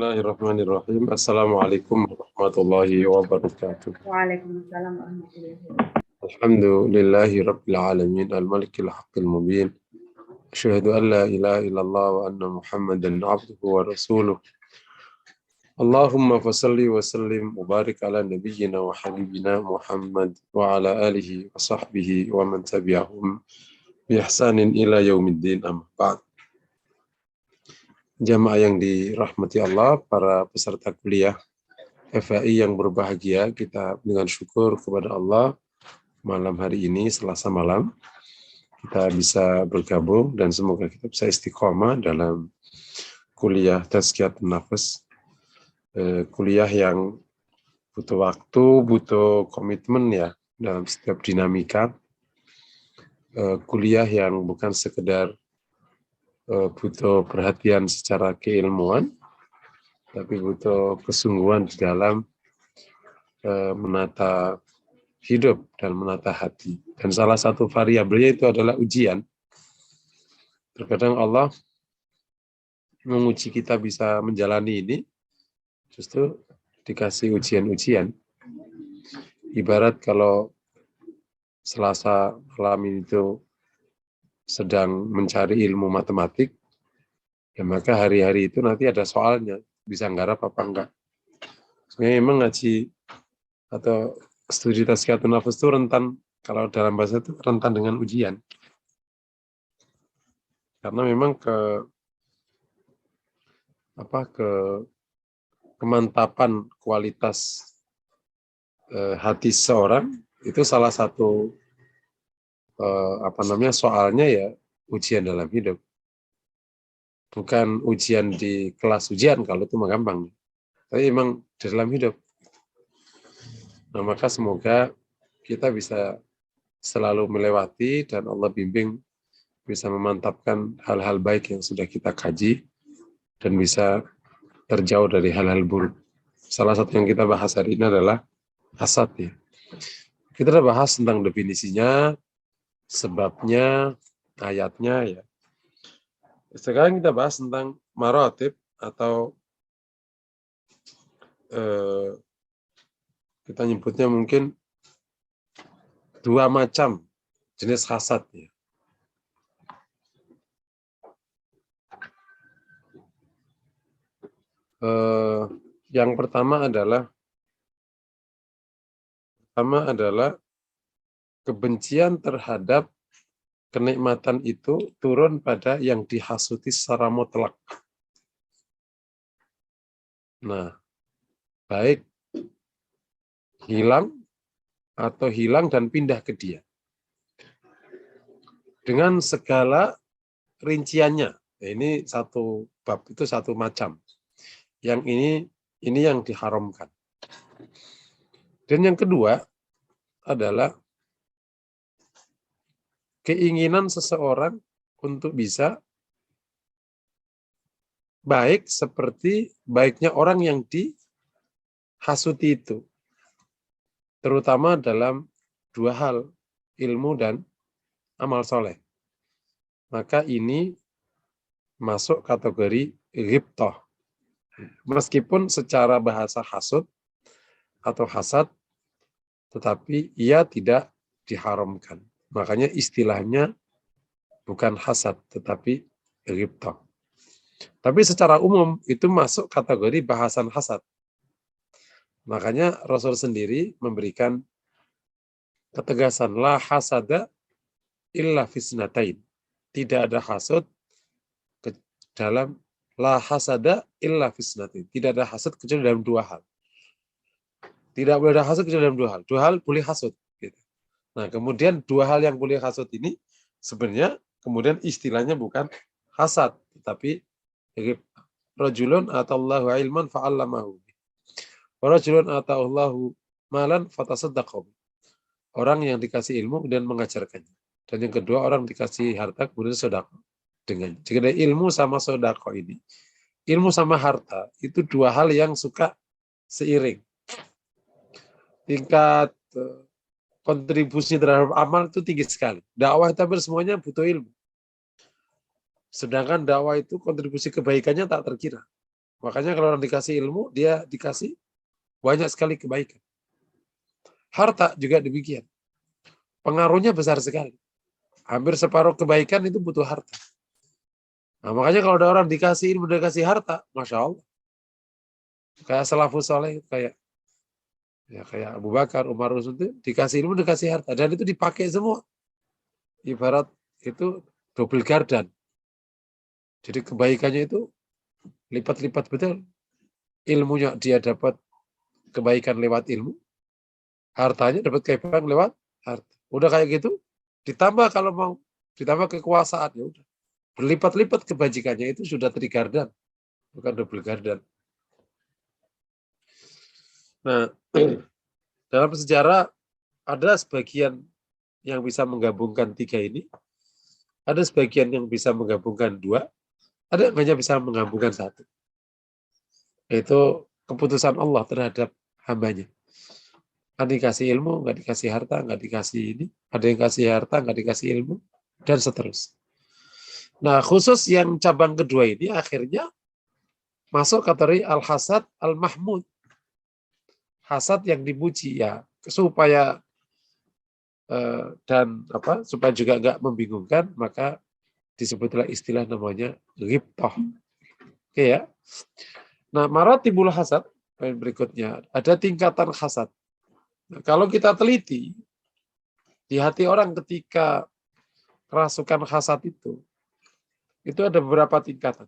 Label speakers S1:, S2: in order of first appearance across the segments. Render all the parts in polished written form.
S1: Bismillahirrahmanirrahim. Assalamualaikum warahmatullahi wabarakatuh.
S2: Waalaikumsalam warahmatullahi wabarakatuh.
S1: Alhamdulillahi rabbil alamin al-malikil haqqil mubin. Asyhadu an la ilaha illallah wa anna Muhammadan abduhu wa rasuluh. Allahumma fasalli wa sallim wa barik ala nabiyyina wa habibina Muhammad wa ala alihi wa sahbihi wa man tabi'ahum bi ihsanin ila yaumiddin, amma ba'd. Jamaah yang dirahmati Allah, para peserta kuliah FAI yang berbahagia, kita dengan syukur kepada Allah malam hari ini, Selasa malam, kita bisa bergabung dan semoga kita bisa istiqomah dalam kuliah Tazkiyatun Nafas, kuliah yang butuh waktu, butuh komitmen ya dalam setiap dinamika, kuliah yang bukan sekedar butuh perhatian secara keilmuan, tapi butuh kesungguhan di dalam menata hidup dan menata hati. Dan salah satu variabelnya itu adalah ujian. Terkadang Allah menguji kita bisa menjalani ini, justru dikasih ujian-ujian. Ibarat kalau Selasa malam itu sedang mencari ilmu matematik, ya maka hari-hari itu nanti ada soalnya, bisa nggarap apa enggak. Sebenarnya memang ngaji atau studi Tazkiyatun Nafas itu rentan, kalau dalam bahasa itu rentan dengan ujian. Karena memang kemantapan kualitas hati seorang itu salah satu soalnya ya ujian dalam hidup. Bukan ujian di kelas ujian, kalau itu mah gampang. Tapi memang di dalam hidup. Nah, maka semoga kita bisa selalu melewati dan Allah bimbing bisa memantapkan hal-hal baik yang sudah kita kaji dan bisa terjauh dari hal-hal buruk. Salah satu yang kita bahas hari ini adalah hasad ya. Kita sudah bahas tentang definisinya, sebabnya, ayatnya ya. Sekarang kita bahas tentang maratib atau kita nyebutnya mungkin dua macam jenis hasad ya. Yang pertama adalah kebencian terhadap kenikmatan itu turun pada yang dihasuti secara mutlak. Nah, baik hilang atau hilang dan pindah ke dia. Dengan segala rinciannya. Ini satu bab, itu satu macam. Yang ini yang diharamkan. Dan yang kedua adalah keinginan seseorang untuk bisa baik seperti baiknya orang yang dihasuti itu. Terutama dalam dua hal, ilmu dan amal soleh. Maka ini masuk kategori ghibthah. Meskipun secara bahasa hasud atau hasad, tetapi ia tidak diharamkan. Makanya istilahnya bukan hasad, tetapi ghibthah. Tapi secara umum itu masuk kategori bahasan hasad. Makanya Rasul sendiri memberikan ketegasan, la hasada illa fisnatain. Tidak ada hasud ke dalam la hasada illa fisnatain. Tidak ada hasud kecuali dalam dua hal. Tidak boleh ada hasud kecuali dalam dua hal. Dua hal boleh hasud. Gitu. Nah, kemudian dua hal yang boleh hasud ini sebenarnya kemudian istilahnya bukan hasad, tetapi rajulun atallahu ilman fa'allamahu. Rajulun ata'allahu malan fatasaddaqahu. Orang yang dikasih ilmu dan mengajarkannya. Dan yang kedua, orang dikasih harta kemudian sedekah dengan. Jadi ilmu sama sedekah ini, ilmu sama harta itu dua hal yang suka seiring. Tingkat kontribusi terhadap amal itu tinggi sekali. Dakwah itu hampir semuanya butuh ilmu. Sedangkan dakwah itu kontribusi kebaikannya tak terkira. Makanya kalau orang dikasih ilmu, dia dikasih banyak sekali kebaikan. Harta juga demikian. Pengaruhnya besar sekali. Hampir separuh kebaikan itu butuh harta. Nah, makanya kalau ada orang dikasih ilmu, dikasih harta, Masya Allah. Kayak salafus soleh, kayak Abu Bakar, Umar itu dikasih ilmu, dikasih harta. Dan itu dipakai semua. Ibarat itu double gardan. Jadi kebaikannya itu lipat-lipat betul. Ilmunya dia dapat kebaikan lewat ilmu. Hartanya dapat kebaikan lewat harta. Udah kayak gitu, ditambah kalau mau, ditambah kekuasaan, ya udah. Berlipat-lipat kebajikannya itu sudah 3 gardan, bukan double gardan. Nah, dalam sejarah ada sebagian yang bisa menggabungkan 3 ini, ada sebagian yang bisa menggabungkan 2, ada yang hanya bisa menggabungkan 1. Itu keputusan Allah terhadap hambanya. Ada dikasih ilmu, nggak dikasih harta, nggak dikasih ini. Ada yang kasih harta, nggak dikasih ilmu, dan seterusnya. Nah, khusus yang cabang kedua ini akhirnya masuk kategori al-hasad al-mahmud. Hasad yang dipuji, ya, supaya dan supaya juga nggak membingungkan, maka disebutlah istilah namanya ghibthah. Oke ya. Nah, maratibul hasad, poin berikutnya, ada tingkatan hasad. Nah, kalau kita teliti di hati orang ketika kerasukan hasad itu ada beberapa tingkatan.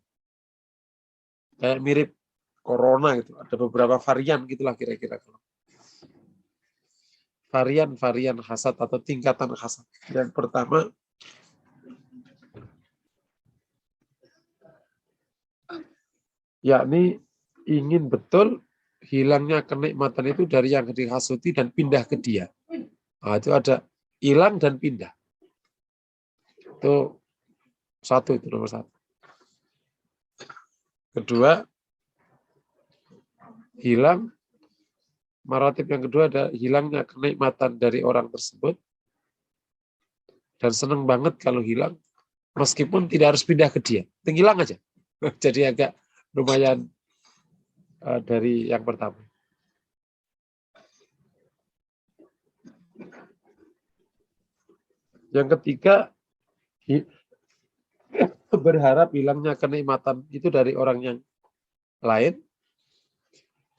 S1: Kayak mirip corona gitu, ada beberapa varian gitulah kira-kira. Varian-varian hasad atau tingkatan hasad. Yang pertama, yakni ingin betul hilangnya kenikmatan itu dari yang dihasuti dan pindah ke dia. Nah, itu ada hilang dan pindah. Itu nomor 1. Kedua, hilang. Maratib yang kedua ada hilangnya kenikmatan dari orang tersebut. Dan senang banget kalau hilang, meskipun tidak harus pindah ke dia. Hilang aja. Jadi agak lumayan dari yang pertama. Yang ketiga, berharap hilangnya kenikmatan itu dari orang yang lain,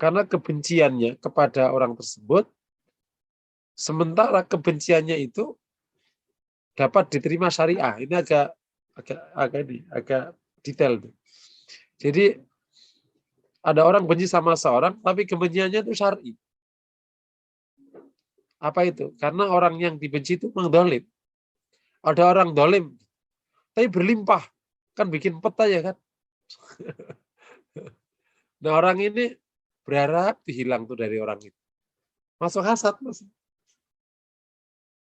S1: karena kebenciannya kepada orang tersebut, sementara kebenciannya itu dapat diterima syariah. Ini agak detail. Jadi ada orang benci sama seorang, tapi kebenciannya itu syar'i. Apa itu? Karena orang yang dibenci itu mengdolim. Ada orang dolim, tapi berlimpah, kan bikin peta ya kan. Nah, orang ini berharap dihilang tuh dari orang itu. Masuk hasad, Mas.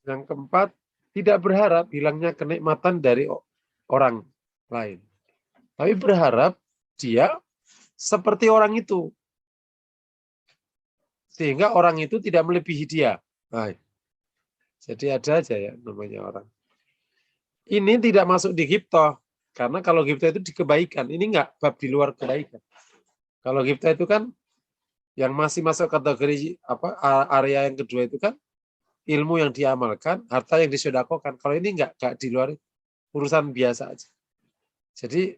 S1: Yang keempat, tidak berharap hilangnya kenikmatan dari orang lain. Tapi berharap dia seperti orang itu. Sehingga orang itu tidak melebihi dia. Nah, jadi ada aja ya namanya orang. Ini tidak masuk di ghibthah. Karena kalau ghibthah itu di kebaikan. Ini enggak bab di luar kebaikan. Kalau ghibthah itu kan yang masih masuk kategori area yang kedua itu kan ilmu yang diamalkan, harta yang disedekahkan. Kalau ini enggak di luar, urusan biasa aja. Jadi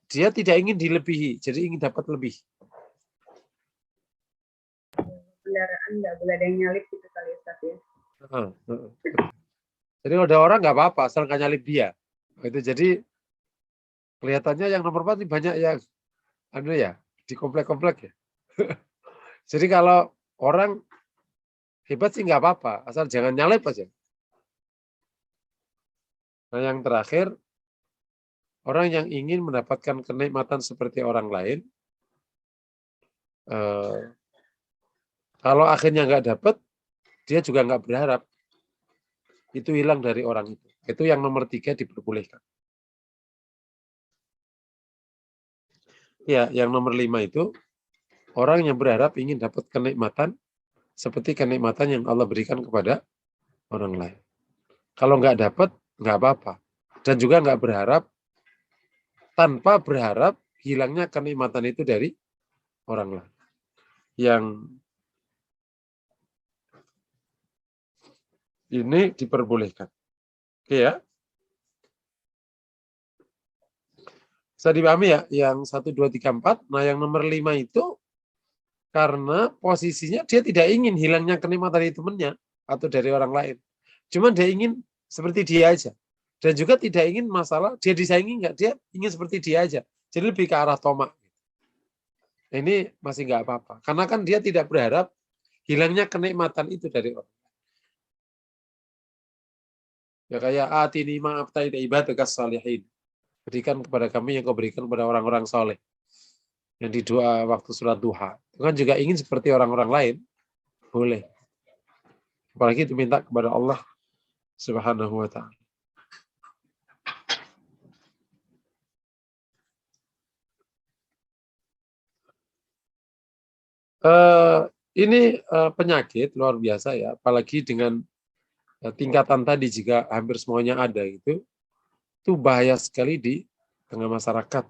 S1: dia tidak ingin dilebihi, jadi ingin dapat lebih.
S2: Kendaraan nggak boleh ada yang nyalip gitu kali Ustaz ya.
S1: Jadi kalau ada orang nggak apa-apa, asal nggak nyalip dia. Itu jadi kelihatannya yang nomor 4 banyak yang di komplek-komplek ya. Jadi kalau orang hebat sih nggak apa-apa, asal jangan nyalip aja. Nah, yang terakhir, orang yang ingin mendapatkan kenikmatan seperti orang lain, kalau akhirnya nggak dapat, dia juga nggak berharap. Itu hilang dari orang itu. Itu yang nomor 3 diperbolehkan. Ya, yang nomor 5 itu, orang yang berharap ingin dapat kenikmatan seperti kenikmatan yang Allah berikan kepada orang lain. Kalau nggak dapat, nggak apa-apa. Dan juga nggak berharap, tanpa berharap hilangnya kenikmatan itu dari orang lain. Yang ini diperbolehkan. Oke ya. Bisa dipahami ya, yang 1, 2, 3, 4. Nah, yang nomor 5 itu karena posisinya dia tidak ingin hilangnya kenikmatan dari temannya atau dari orang lain. Cuma dia ingin seperti dia aja. Dan juga tidak ingin masalah dia disaingi enggak, dia ingin seperti dia aja. Jadi lebih ke arah tomak. Ini masih enggak apa-apa. Karena kan dia tidak berharap hilangnya kenikmatan itu dari orang. Ya kayak atini ma'abtai ibadakas salihin. Berikan kepada kami yang kau berikan kepada orang-orang soleh. Yang di doa waktu surat duha. Itu kan juga ingin seperti orang-orang lain. Boleh. Apalagi itu minta kepada Allah Subhanahu wa ta'ala. Ini penyakit luar biasa ya. Apalagi dengan tingkatan tadi jika hampir semuanya ada itu bahaya sekali di tengah masyarakat.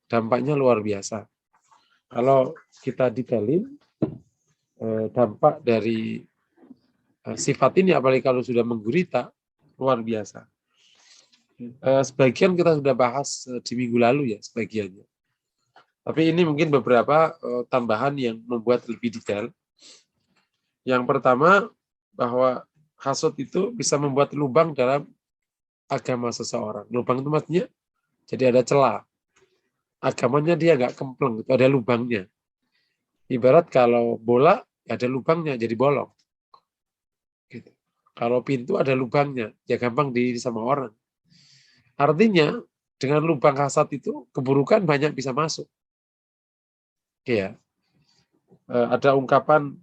S1: Dampaknya luar biasa. Kalau kita detailin dampak dari sifat ini apalagi kalau sudah menggurita luar biasa. Sebagian kita sudah bahas di minggu lalu ya sebagiannya. Tapi ini mungkin beberapa tambahan yang membuat lebih detail. Yang pertama bahwa hasud itu bisa membuat lubang dalam agama seseorang. Lubang itu maksudnya jadi ada celah. Agamanya dia nggak kempleng, itu ada lubangnya. Ibarat kalau bola ada lubangnya jadi bolong. Gitu. Kalau pintu ada lubangnya, ya gampang diisi sama orang. Artinya dengan lubang hasad itu keburukan banyak bisa masuk. Ya, ada ungkapan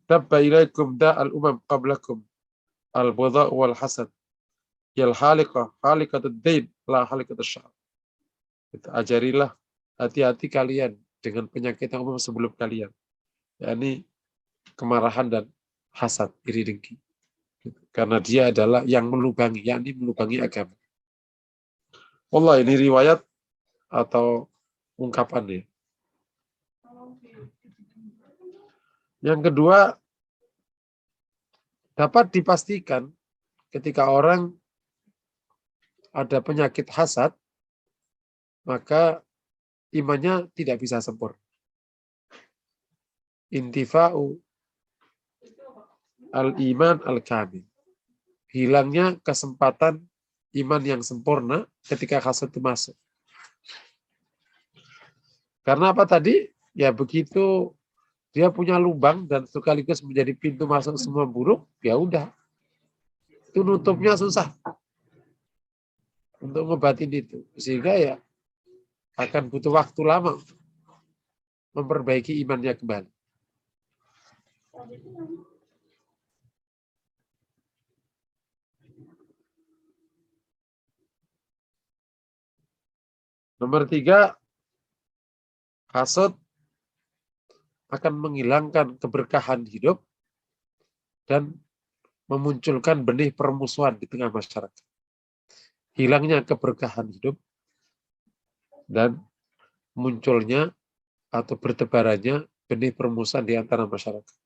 S1: dabba ilaikum da'al umam qablakum al-budha wal hasad yal haliqah haliqatud dain la haliqatus sya'ab. Ajarilah hati-hati kalian dengan penyakit yang umum sebelum kalian, yakni kemarahan dan hasad, iri dengki. Karena dia adalah yang melubangi, yakni melubangi agama. Allah, ini riwayat atau ungkapannya. Yang kedua, dapat dipastikan ketika orang ada penyakit hasad, maka imannya tidak bisa sempurna. Intifa'u al-iman al-kamil. Hilangnya kesempatan iman yang sempurna ketika hasad itu masuk. Karena apa tadi? Ya begitu dia punya lubang dan sekaligus menjadi pintu masuk semua buruk, ya udah. Itu nutupnya susah untuk ngobatin itu. Sehingga ya akan butuh waktu lama memperbaiki imannya kembali. Nomor 3, hasad akan menghilangkan keberkahan hidup dan memunculkan benih permusuhan di tengah masyarakat. Hilangnya keberkahan hidup dan munculnya atau bertebarannya benih permusuhan di antara masyarakat.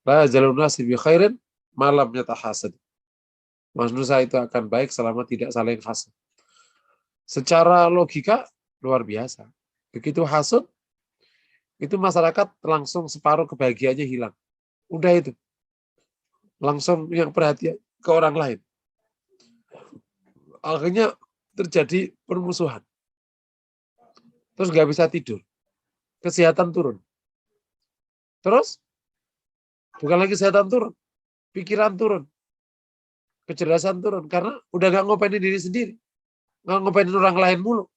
S1: La yazalun nasu bi khairin ma lam yatahasad. Manusia itu akan baik selama tidak saling hasad. Secara logika luar biasa. Begitu hasud, itu masyarakat langsung separuh kebahagiaannya hilang. Udah itu. Langsung yang perhatian ke orang lain. Akhirnya terjadi permusuhan. Terus nggak bisa tidur. Kesehatan turun. Terus bukan lagi kesehatan turun, pikiran turun, kecerdasan turun. Karena udah nggak ngopainin diri sendiri. Nggak ngopainin orang lain mulu.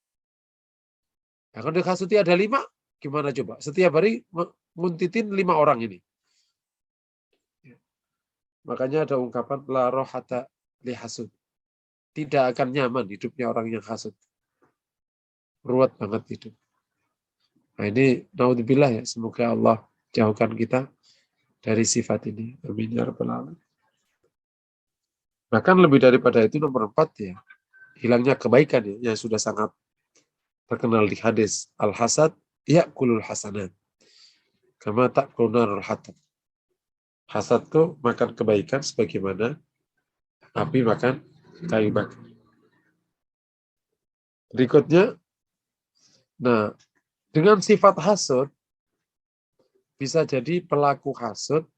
S1: Nah, kalau dikasuti ada 5, gimana coba? Setiap hari nguntitin 5 orang ini. Makanya ada ungkapan la rohata li hasud. Tidak akan nyaman hidupnya orang yang hasud. Ruwet banget hidup. Nah ini naudzubillah ya. Semoga Allah jauhkan kita dari sifat ini. Amin ya rabbal alamin. Bahkan lebih daripada itu nomor 4 ya, hilangnya kebaikan ya, yang sudah sangat terkenal di hadis. Al-hasad ya'kulul hasanat. Kama ta'kulun narul hatab. Hasad tuh makan kebaikan sebagaimana api makan kayu bakar. Berikutnya, nah, dengan sifat hasud, bisa jadi pelaku hasud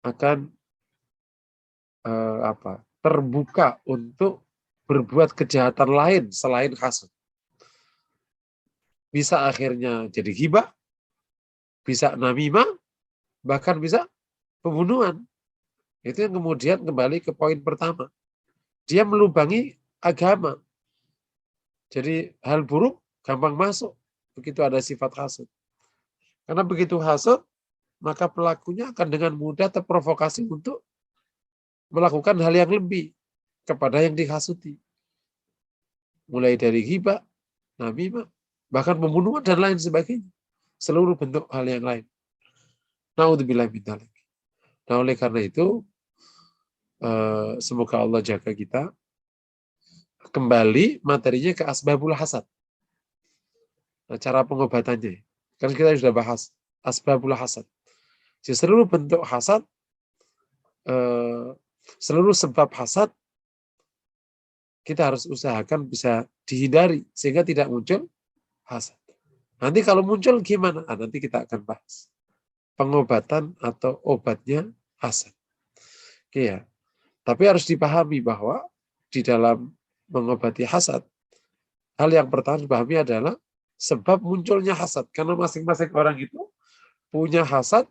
S1: akan terbuka untuk berbuat kejahatan lain selain hasud. Bisa akhirnya jadi ghibah, bisa namimah, bahkan bisa pembunuhan. Itu yang kemudian kembali ke poin pertama. Dia melubangi agama. Jadi hal buruk gampang masuk begitu ada sifat hasud. Karena begitu hasud, maka pelakunya akan dengan mudah terprovokasi untuk melakukan hal yang lebih kepada yang dihasuti. Mulai dari ghibah, namimah, bahkan pembunuhan dan lain sebagainya. Seluruh bentuk hal yang lain. Naudzubillah min dzalik. Nah, oleh karena itu, semoga Allah jaga kita. Kembali materinya ke asbabul hasad. Nah, cara pengobatannya. Kan kita sudah bahas asbabul hasad. Jadi seluruh bentuk hasad, seluruh sebab hasad, kita harus usahakan bisa dihindari sehingga tidak muncul hasad. Nanti kalau muncul gimana? Nah, nanti kita akan bahas pengobatan atau obatnya hasad. Oke ya. Tapi harus dipahami bahwa di dalam mengobati hasad, hal yang pertama dipahami adalah sebab munculnya hasad. Karena masing-masing orang itu punya hasad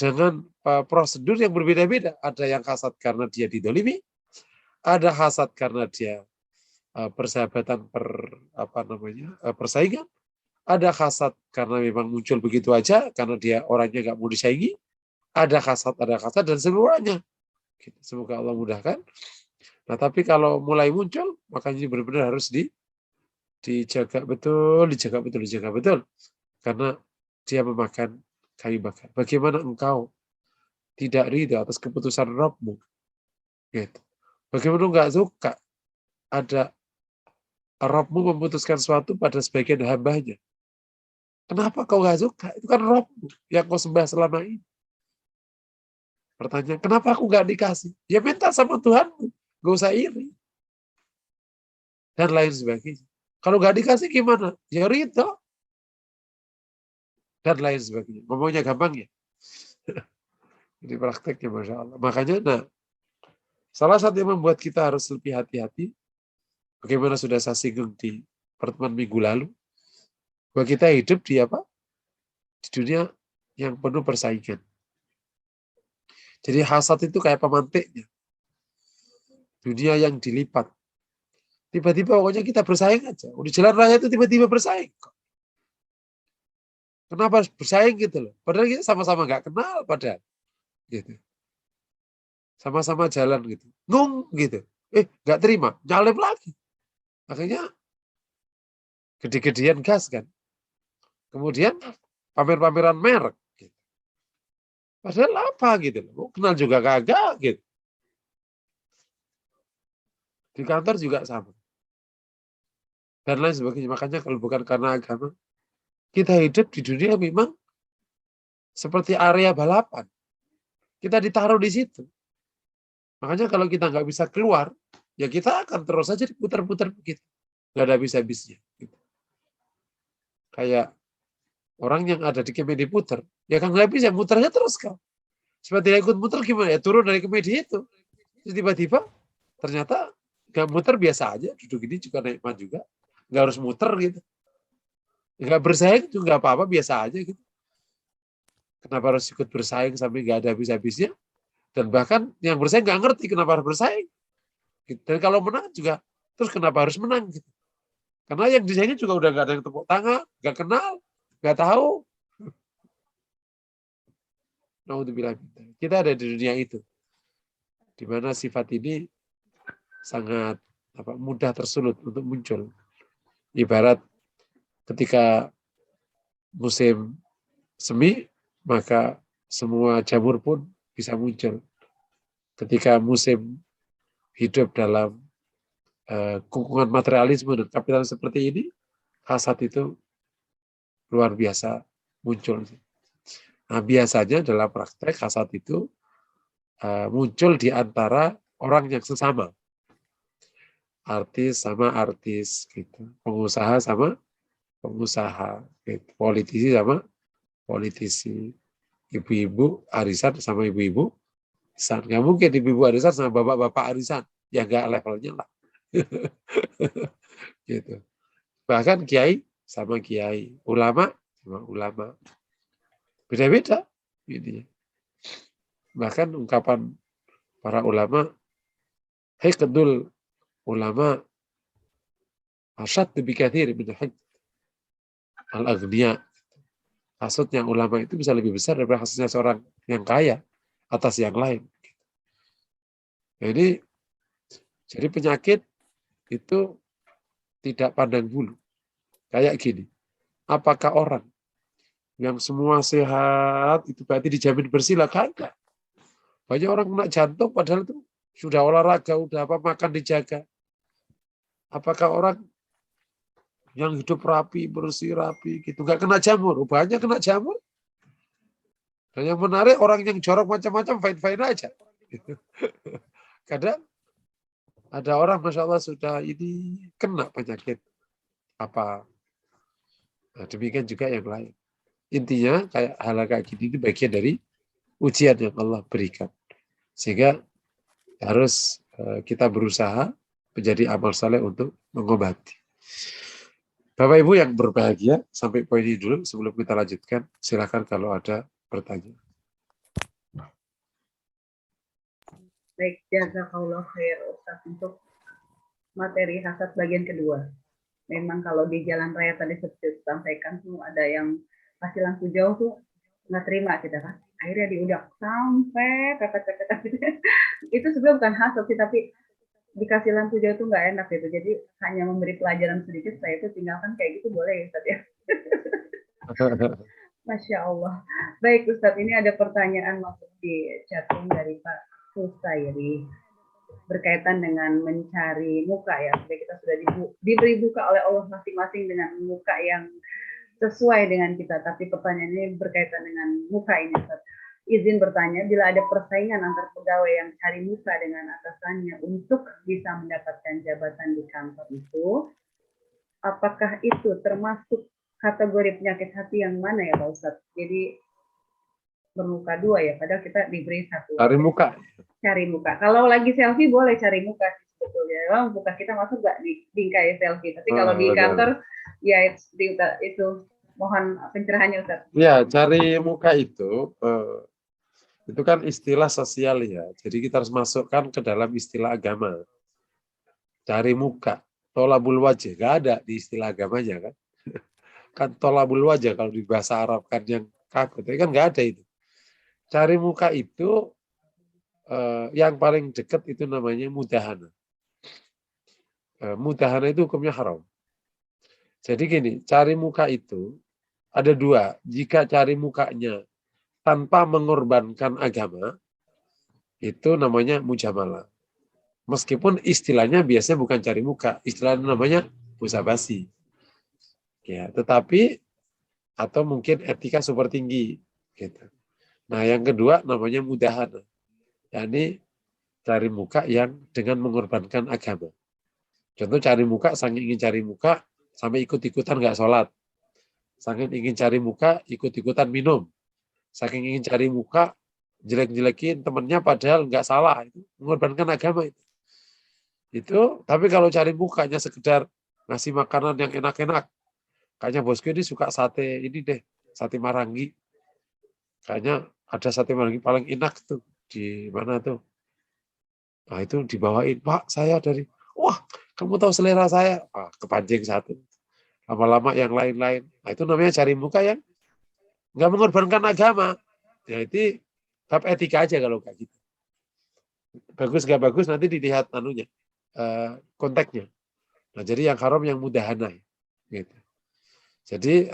S1: dengan prosedur yang berbeda-beda. Ada yang hasad karena dia didolimi, ada hasad karena dia persahabatan persaingan, ada hasad karena memang muncul begitu aja karena dia orangnya nggak mau disaingi, ada hasad, dan semuanya. Semoga Allah mudahkan. Nah, tapi kalau mulai muncul, makanya benar-benar harus dijaga betul, dijaga betul. Karena dia memakan kayu bakar. Bagaimana engkau tidak ridho atas keputusan Rabbmu? Gitu. Bagaimana enggak suka ada Rabbmu memutuskan sesuatu pada sebagian hambanya? Kenapa kau nggak suka? Itu kan Rabbmu yang kau sembah selama ini. Pertanyaan, kenapa aku nggak dikasih? Ya minta sama Tuhanmu, nggak usah iri. Dan lain sebagainya. Kalau nggak dikasih gimana? Ya ridho. Dan lain sebagainya. Ngomongnya gampang ya. Ini prakteknya Masya Allah. Makanya salah satu yang membuat kita harus lebih hati-hati, bagaimana sudah saya singgung di pertemuan minggu lalu, bahwa kita hidup di di dunia yang penuh persaingan. Jadi hasad itu kayak pemantiknya. Dunia yang dilipat. Tiba-tiba pokoknya kita bersaing aja. Di jalan raya itu tiba-tiba bersaing. Kenapa bersaing gitu loh? Padahal kita sama-sama nggak kenal padahal. Gitu. Sama-sama jalan gitu. Ngung gitu. Nggak terima. Nyalip lagi. Akhirnya gede-gedean gas kan. Kemudian pamer-pameran merek. Gitu. Padahal apa gitu loh. Kenal juga kagak gitu. Di kantor juga sama. Dan lain sebagainya. Makanya kalau bukan karena agama, kita hidup di dunia memang seperti area balapan. Kita ditaruh di situ. Makanya kalau kita nggak bisa keluar, ya kita akan terus saja diputar-putar begitu. Nggak ada habis-habisnya. Gitu. Kayak orang yang ada di kemedi putar, ya kan nggak bisa, muternya terus kan. Seperti ikut muter gimana? Ya turun dari kemedi itu. Terus tiba-tiba ternyata nggak muter biasa aja, duduk ini juga nikmat juga. Nggak harus muter gitu. Nggak bersaing juga nggak apa-apa, biasa aja gitu. Kenapa harus ikut bersaing sampai nggak ada habis-habisnya? Dan bahkan yang bersaing nggak ngerti kenapa harus bersaing. Gitu. Dan kalau menang juga, terus kenapa harus menang? Gitu. Karena yang disaingin juga udah nggak ada yang tepuk tangan, nggak kenal, nggak tahu. Naudzubillah. Kita ada di dunia itu, di mana sifat ini sangat mudah tersulut untuk muncul. Ibarat ketika musim semi, maka semua jamur pun bisa muncul. Ketika musim hidup dalam kukungan materialisme dan kapitalis seperti ini, hasad itu luar biasa muncul. Nah, biasanya dalam praktek hasad itu muncul di antara orang yang sesama. Artis sama artis, gitu. Pengusaha sama pengusaha, gitu. Politisi sama politisi, ibu-ibu arisan sama ibu-ibu arisan. Nggak mungkin ibu-ibu arisan sama bapak-bapak arisan, ya nggak levelnya lah. Gitu. Bahkan kiai sama kiai, ulama sama ulama, beda-beda. Gitu. Bahkan ungkapan para ulama, hei kedul ulama asyad bikathir min al-aghniya. Hasutnya ulama itu bisa lebih besar daripada hasutnya seorang yang kaya atas yang lain. Jadi penyakit itu tidak pandang bulu. Kayak gini, apakah orang yang semua sehat itu berarti dijamin bersih lah? Kagak. Banyak orang kena jantung padahal itu sudah olahraga, udah apa makan dijaga. Apakah orang yang hidup rapi, bersih, rapi gitu, nggak kena jamur? Banyak kena jamur. Dan yang menarik orang yang jorok macam-macam fine-fine aja. Kadang ada orang Masya Allah sudah ini kena penyakit apa. Nah, demikian juga yang lain. Intinya kayak hal kayak gini ini bagian dari ujian yang Allah berikan. Sehingga harus kita berusaha menjadi amal saleh untuk mengobati. Bapak Ibu yang berbahagia, sampai poin ini dulu sebelum kita lanjutkan. Silakan kalau ada pertanyaan.
S2: Baik, jazakallah khair Ustaz untuk materi hasad bagian kedua. Memang kalau di jalan raya tadi seperti disampaikan tuh ada yang kasih lampu jauh tuh nggak terima kita kan. Akhirnya diudak sampai kata-kata itu sebenarnya bukan hasad sih, tapi dikasih lampu jauh tuh nggak enak gitu. Jadi hanya memberi pelajaran sedikit, saya itu tinggalkan kayak gitu boleh ya Ustaz ya. Masya Allah. Baik Ustaz, ini ada pertanyaan masuk di chatting dari Pak Husairi berkaitan dengan mencari muka ya. Kita sudah diberi buka oleh Allah masing-masing dengan muka yang sesuai dengan kita. Tapi pertanyaan ini berkaitan dengan muka ini Ustaz. Izin bertanya, bila ada persaingan antar pegawai yang cari muka dengan atasannya untuk bisa mendapatkan jabatan di kantor itu, apakah itu termasuk kategori penyakit hati yang mana ya Pak Ustadz? Jadi bermuka dua ya, padahal kita diberi satu.
S1: Cari muka.
S2: Cari muka. Kalau lagi selfie boleh cari muka sebetulnya. Memang muka kita masuk nggak di bingkai selfie. Tapi kalau di kantor ya itu mohon pencerahannya Ustaz.
S1: Ya, cari muka itu kan istilah sosial ya. Jadi kita harus masukkan ke dalam istilah agama. Cari muka, tolabul wajah, nggak ada di istilah agamanya kan. Kan tolabul wajah kalau di bahasa Arab kan yang kaku, tapi kan nggak ada itu. Cari muka itu yang paling dekat itu namanya mudahana. Mudahana itu hukumnya haram. Jadi gini, cari muka itu ada dua. Jika cari mukanya tanpa mengorbankan agama, itu namanya mujamalah. Meskipun istilahnya biasanya bukan cari muka, istilahnya namanya musabasi. Ya, tetapi atau mungkin etika super tinggi. Gitu. Nah, yang kedua namanya mudahana. yakni cari muka yang dengan mengorbankan agama. Contoh cari muka, saking ingin cari muka, sampai ikut-ikutan nggak sholat. Saking ingin cari muka, ikut-ikutan minum. Saking ingin cari muka, jelek-jelekin temennya padahal nggak salah. Itu mengorbankan agama itu. Tapi kalau cari mukanya sekedar ngasih makanan yang enak-enak. Kayaknya bosku ini suka sate ini deh, sate marangi. Kayaknya ada sate marangi paling enak tuh. Di mana tuh? Nah itu dibawain, Pak saya dari, wah kamu tahu selera saya. Kepancing satu. Lama-lama yang lain-lain. Nah itu namanya cari muka yang nggak mengorbankan agama. Ya itu bab etika aja kalau kayak gitu. Bagus nggak bagus nanti dilihat anunya, konteksnya. Nah jadi yang haram yang mudahana. Gitu. Jadi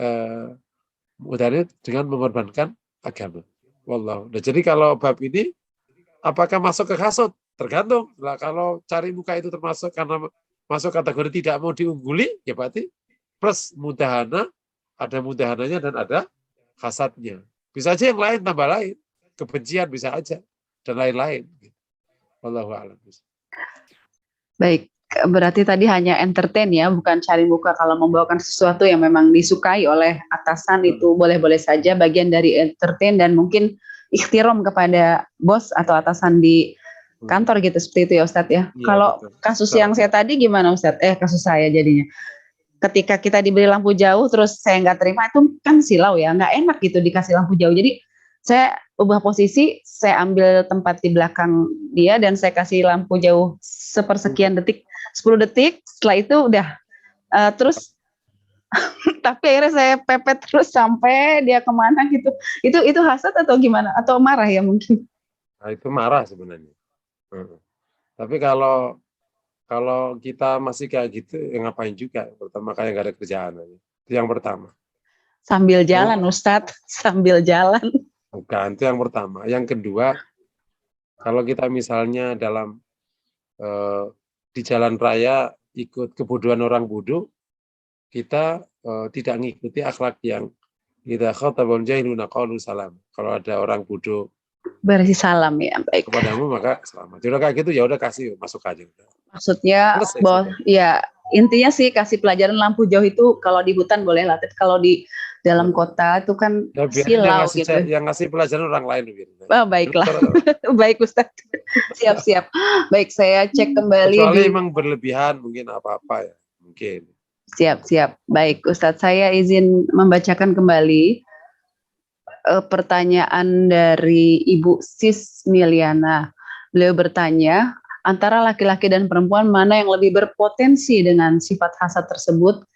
S1: mudahana dengan mengorbankan agama. Wallahu. Nah jadi kalau bab ini apakah masuk ke hasud? tergantung. Lah kalau cari muka itu termasuk karena masuk kategori tidak mau diungguli, ya berarti plus mudahana, ada mudahananya dan ada hasadnya. Bisa aja yang lain tambah lain, kebencian bisa aja dan lain-lain. Wallahu a'lam.
S2: Baik, berarti tadi hanya entertain ya, bukan cari muka. Kalau membawakan sesuatu yang memang disukai oleh atasan itu boleh-boleh saja bagian dari entertain dan mungkin ikhtiram kepada bos atau atasan di kantor gitu, seperti itu ya Ustadz ya.
S1: Iya,
S2: Kalau
S1: betul.
S2: kasus
S1: Betul.
S2: yang saya tadi gimana Ustadz? Kasus saya jadinya. Ketika kita diberi lampu jauh terus saya nggak terima, itu kan silau ya, nggak enak gitu dikasih lampu jauh. Jadi saya ubah posisi, saya ambil tempat di belakang dia dan saya kasih lampu jauh sepersekian detik, 10 detik. Setelah itu udah terus tapi akhirnya saya pepet terus sampai dia kemana gitu. Itu hasad atau gimana? Atau marah ya mungkin?
S1: Nah, itu marah sebenarnya. Tapi kalau kita masih kayak gitu, ya ngapain juga? Pertama kayak nggak ada kerjaan aja. Itu yang pertama.
S2: Sambil jalan Ustadz, sambil jalan.
S1: Bukan, itu yang pertama. Yang kedua, kalau kita misalnya dalam di jalan raya ikut kebodohan orang bodoh, kita tidak mengikuti akhlak yang idza khatabal jahiluna qalu salam. Kalau ada orang bodoh
S2: Berisi salam ya, baik.
S1: kepadamu maka selamat. Jadi kayak gitu ya udah kasih masuk aja.
S2: Maksudnya
S1: Selesai,
S2: bahwa ya intinya sih kasih pelajaran lampu jauh itu kalau di hutan boleh lah, tapi kalau di dalam kota itu kan
S1: ya,
S2: silau gitu.
S1: Yang ngasih pelajaran orang lain.
S2: Baiklah. Baik Ustaz. Siap-siap. Baik, saya cek kembali.
S1: Kecuali emang berlebihan mungkin apa-apa ya. Mungkin.
S2: Siap-siap. Baik Ustaz, saya izin membacakan kembali pertanyaan dari Ibu Sis Miliana. Beliau bertanya, antara laki-laki dan perempuan mana yang lebih berpotensi dengan sifat hasad tersebut?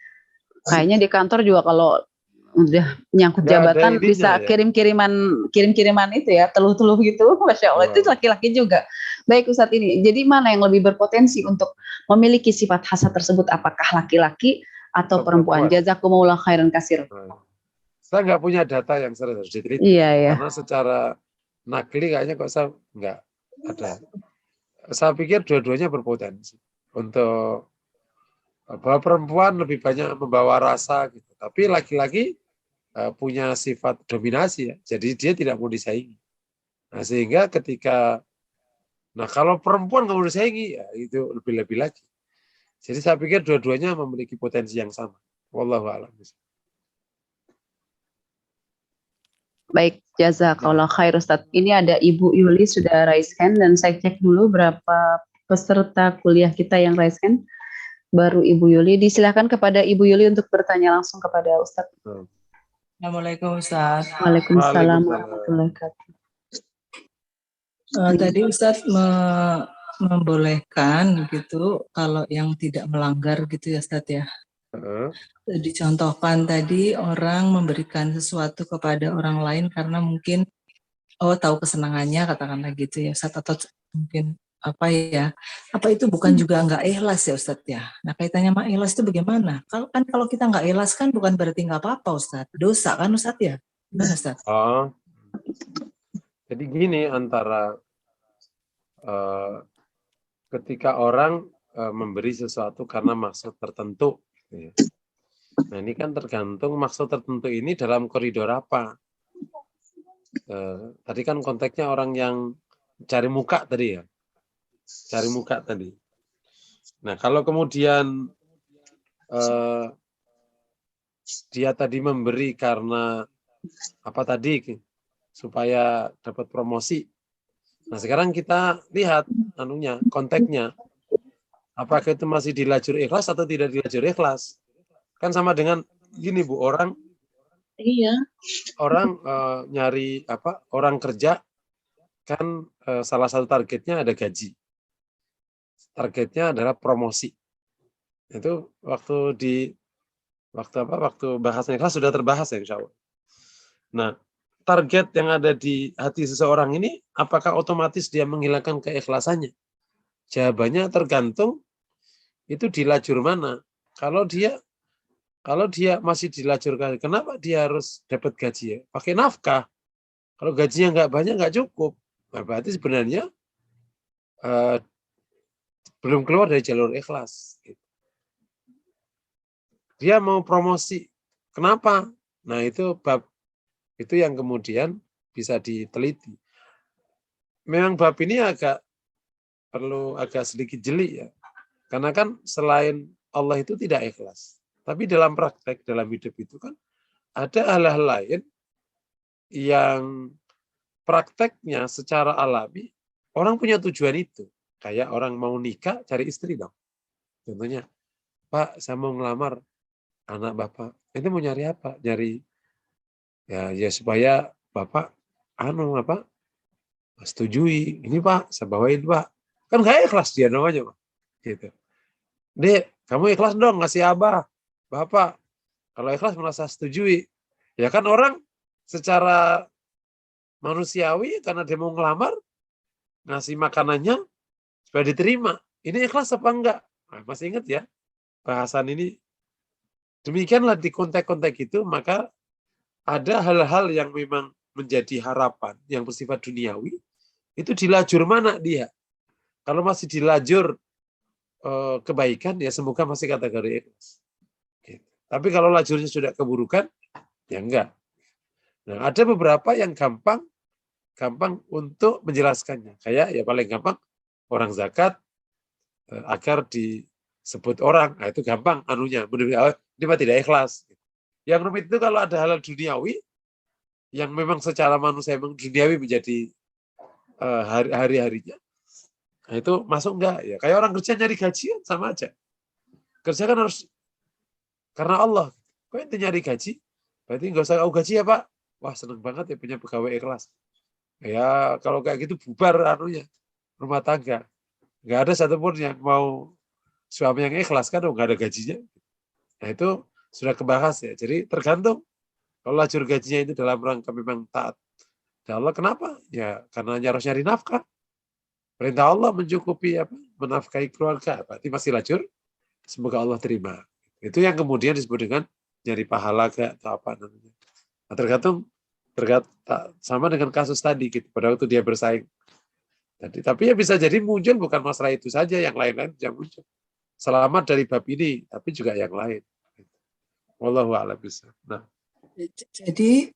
S2: Kayaknya di kantor juga kalau udah nyangkut jabatan bisa ya. kirim-kiriman itu ya, teluh-teluh gitu. Masya Allah, itu laki-laki juga. Baik Ustadz ini, jadi mana yang lebih berpotensi untuk memiliki sifat hasad tersebut? Apakah laki-laki atau perempuan? Jazakumullah khairan katsir.
S1: Saya nggak punya data yang harus diteliti.
S2: Iya.
S1: Karena secara nakli kayaknya kok saya nggak ada. Saya pikir dua-duanya berpotensi untuk bahwa perempuan lebih banyak membawa rasa gitu. Tapi laki-laki punya sifat dominasi ya. Jadi dia tidak mau disaingi. Nah, sehingga kalau perempuan nggak mau disaingi ya itu lebih-lebih lagi. Jadi saya pikir dua-duanya memiliki potensi yang sama. Wallahu a'lam.
S2: Baik, jazakallah khair Ustadz. Ini ada Ibu Yuli sudah raise hand dan saya cek dulu berapa peserta kuliah kita yang raise hand. Baru Ibu Yuli. Disilakan kepada Ibu Yuli untuk bertanya langsung kepada Ustadz.
S3: Assalamualaikum Ustadz.
S2: Waalaikumsalam warahmatullahi wabarakatuh.
S3: Tadi Ustadz membolehkan gitu kalau yang tidak melanggar gitu ya Ustadz ya. Dicontohkan tadi orang memberikan sesuatu kepada orang lain karena mungkin tahu kesenangannya katakanlah gitu ya Ustadz, atau mungkin apa itu bukan juga nggak ikhlas ya Ustadz ya. Nah kaitannya sama ikhlas itu bagaimana? Kalau kita nggak ikhlas kan bukan berarti nggak apa-apa Ustadz, dosa kan Ustadz ya. Gimana Ustadz?
S1: Jadi gini, antara ketika orang memberi sesuatu karena maksud tertentu ya. Nah ini kan tergantung maksud tertentu ini dalam koridor apa. Tadi kan konteksnya orang yang cari muka tadi ya. Cari muka tadi. Nah kalau kemudian dia tadi memberi karena apa tadi supaya dapat promosi. Nah sekarang kita lihat konteksnya. Apakah itu masih di lajur ikhlas atau tidak di lajur ikhlas? Kan sama dengan gini Bu, orang nyari orang kerja kan salah satu targetnya ada gaji. Targetnya adalah promosi. Itu waktu bahasan ikhlas sudah terbahas ya insya Allah. Nah, target yang ada di hati seseorang ini apakah otomatis dia menghilangkan keikhlasannya? Jawabannya tergantung itu di lajur mana. Kalau dia masih di lajur, kenapa dia harus dapat gaji ya? Pakai nafkah. Kalau gajinya nggak banyak, nggak cukup. Nah, berarti sebenarnya belum keluar dari jalur ikhlas. Dia mau promosi. Kenapa? Nah, itu bab itu yang kemudian bisa diteliti. Memang bab ini perlu agak sedikit jeli ya. Karena kan selain Allah itu tidak ikhlas. Tapi dalam praktek, dalam hidup itu kan ada hal-hal lain yang prakteknya secara alami orang punya tujuan itu. Kayak orang mau nikah cari istri dong. Contohnya, Pak, saya mau ngelamar anak Bapak. Itu mau nyari apa? Nyari ya supaya Bapak setujui. Ini Pak, saya bawain Pak. Kan gak ikhlas dia namanya Pak. Gitu. Dek, kamu ikhlas dong ngasih Abah, Bapak. Kalau ikhlas merasa setujui. Ya kan orang secara manusiawi karena dia mau ngelamar, ngasih makanannya supaya diterima. Ini ikhlas apa enggak? Nah, masih ingat ya bahasan ini? Demikianlah di konteks-konteks itu, maka ada hal-hal yang memang menjadi harapan yang bersifat duniawi, itu di lajur mana dia? Kalau masih di lajur kebaikan, ya semoga masih kategori ikhlas. Gitu. Tapi kalau lajurnya sudah keburukan, ya enggak. Nah, ada beberapa yang gampang untuk menjelaskannya. Kayak ya paling gampang orang zakat agar disebut orang, nah itu gampang anunya. Ini mah tidak ikhlas. Yang rumit itu kalau ada hal duniawi yang memang secara manusia memang duniawi menjadi hari-harinya. Nah, itu masuk enggak ya? Kayak orang kerja nyari gaji sama aja. Kerja kan harus karena Allah. Kok itu nyari gaji? Berarti nggak usah gaji ya Pak. Wah seneng banget ya punya pegawai ikhlas. Ya kalau kayak gitu bubar anunya rumah tangga. Nggak ada satupun yang mau suami yang ikhlas kan nggak ada gajinya. Nah itu sudah kebahas ya. Jadi tergantung kalau lajur gajinya itu dalam rangka memang taat. Ya Allah kenapa? Ya karena harus nyari nafkah. Perintah Allah mencukupi menafkahi keluarga. Berarti masih lajur. Semoga Allah terima. Itu yang kemudian disebut dengan nyari pahala atau apa namanya. Nah, tergantung sama dengan kasus tadi gitu. Pada waktu dia bersaing. Tapi ya bisa jadi muncul bukan masalah itu saja, yang lain-lain yang muncul. Selamat dari bab ini, tapi juga yang lain. Wallahu a'lam bishawab. Nah.
S3: Jadi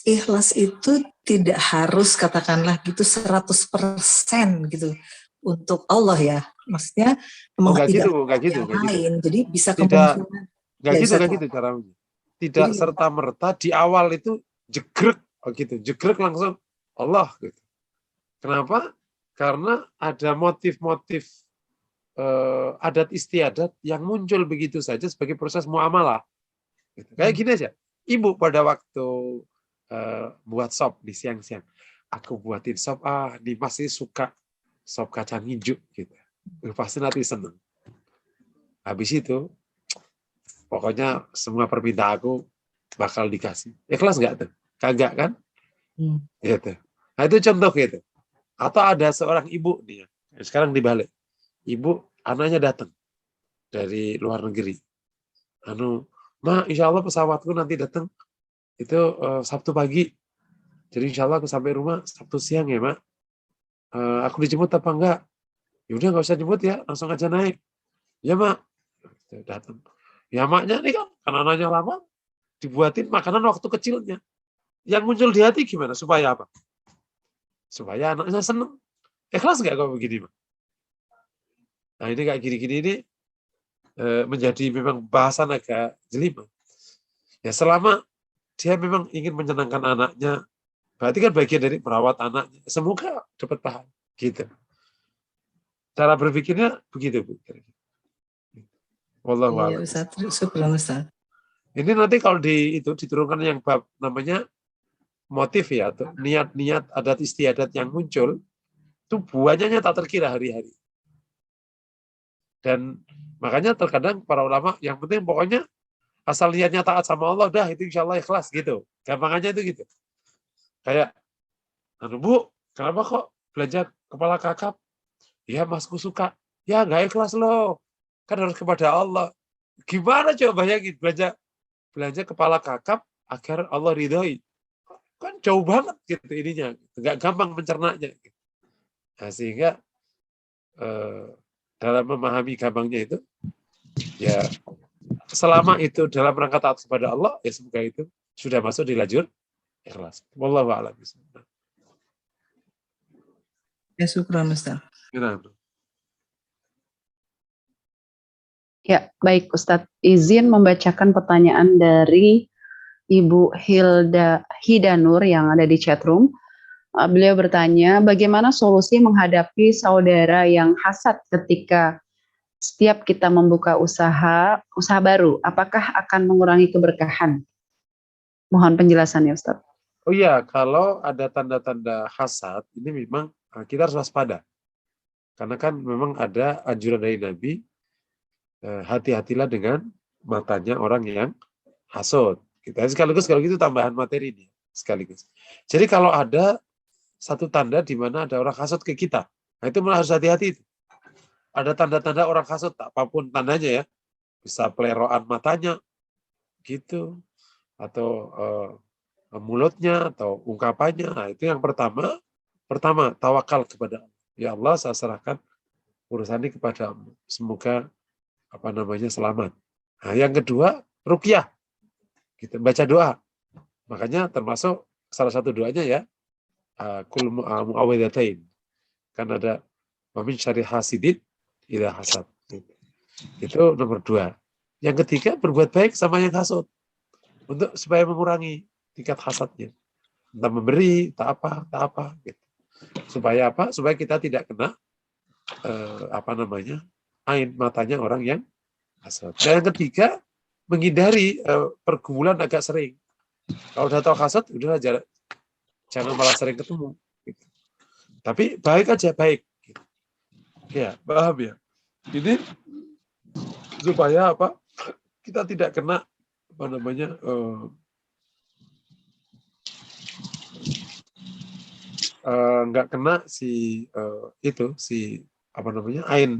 S3: ikhlas itu tidak harus katakanlah gitu 100% gitu untuk Allah ya. Maksudnya
S1: Enggak
S3: tidak
S1: gitu.
S3: lain. Jadi bisa
S1: tidak
S3: kemungkinan.
S1: enggak gitu caranya. Tidak serta-merta di awal itu jegrek begitu. Jegrek langsung Allah gitu. Kenapa? Karena ada motif-motif adat istiadat yang muncul begitu saja sebagai proses muamalah. Gitu. Kayak gini aja. Ibu pada waktu buat sop di siang-siang. Aku buatin sop, nih masih suka sop kacang hijau gitu. Pasti nanti seneng. Habis itu, pokoknya semua permintaan aku bakal dikasih. Ikhlas nggak tuh? Kagak kan? Gitu. Nah itu contoh gitu. Atau ada seorang ibu nih, sekarang dibalik. Ibu, anaknya datang dari luar negeri. Ma, insya Allah pesawatku nanti datang itu Sabtu pagi. Jadi insya Allah aku sampai rumah Sabtu siang ya, Mak. Aku dijemput apa enggak? Ya udah nggak usah jemput ya, langsung aja naik. Ya, Mak. Datang. Ya, Maknya nih kan, karena anaknya lama, dibuatin makanan waktu kecilnya. Yang muncul di hati gimana? Supaya apa? Supaya anaknya seneng. Ikhlas nggak kalau begini, Mak? Nah ini kayak gini-gini ini menjadi memang bahasan agak jelimet. Ya selama dia memang ingin menyenangkan anaknya, berarti kan bagian dari merawat anaknya. Semoga dapat paham. Gitu. Cara berpikirnya begitu, Bu. Wallahu a'lam. Ini nanti kalau diturunkan yang bab namanya motif ya, atau niat-niat adat istiadat yang muncul, itu buahnya tak terkira hari-hari. Dan makanya terkadang para ulama yang penting pokoknya asal niatnya taat sama Allah, dah itu insya Allah ikhlas gitu. Gampangannya itu gitu. Kayak, Bu, kenapa kok belanja kepala kakap? Ya masku suka. Ya nggak ikhlas loh. Kan harus kepada Allah. Gimana coba bayangin belanja kepala kakap agar Allah ridhoi. Kan jauh banget gitu ininya. Nggak gampang mencernanya. Nah, sehingga dalam memahami gampangnya itu, ya selama itu dalam rangka taat kepada Allah, ya semoga itu sudah masuk di lajur ikhlas. Wallahu a'lam.
S3: Ya, syukran Ustaz.
S2: Ya, baik Ustadz. Izin membacakan pertanyaan dari Ibu Hilda Hidanur yang ada di chatroom. Beliau bertanya, bagaimana solusi menghadapi saudara yang hasad ketika setiap kita membuka usaha baru? Apakah akan mengurangi keberkahan? Mohon penjelasannya, Ustaz.
S1: Oh iya, kalau ada tanda-tanda hasad, ini memang kita harus waspada. Karena kan memang ada anjuran dari Nabi, hati-hatilah dengan matanya orang yang hasud. Kita sekaligus kalau gitu tambahan materi ini sekaligus. Jadi kalau ada satu tanda di mana ada orang hasud ke kita, nah itu malah harus hati-hati. Ada tanda-tanda orang hasud, apapun tandanya ya, bisa peleroan matanya, gitu, atau mulutnya atau ungkapannya. Nah, itu yang pertama tawakal kepada Allah. Ya Allah, saya serahkan urusan ini kepada Allah. Semoga selamat. Nah, yang kedua ruqyah. Kita baca doa. Makanya termasuk salah satu doanya ya kul mu'awwidhatain. Kan ada wamin syarri hasidin idza hasad. Itu nomor 2. Yang ketiga berbuat baik sama yang hasud untuk supaya mengurangi tingkat hasadnya. Entah memberi, tak apa gitu. Supaya apa? Supaya kita tidak kena ain matanya orang yang hasad. Dan yang ketiga menghindari pergumulan agak sering. Kalau udah tahu hasad, udahlah jangan malah sering ketemu. Gitu. Tapi baik aja, baik. Gitu. Ya, paham ya. Ini supaya apa? Kita tidak kena nggak kena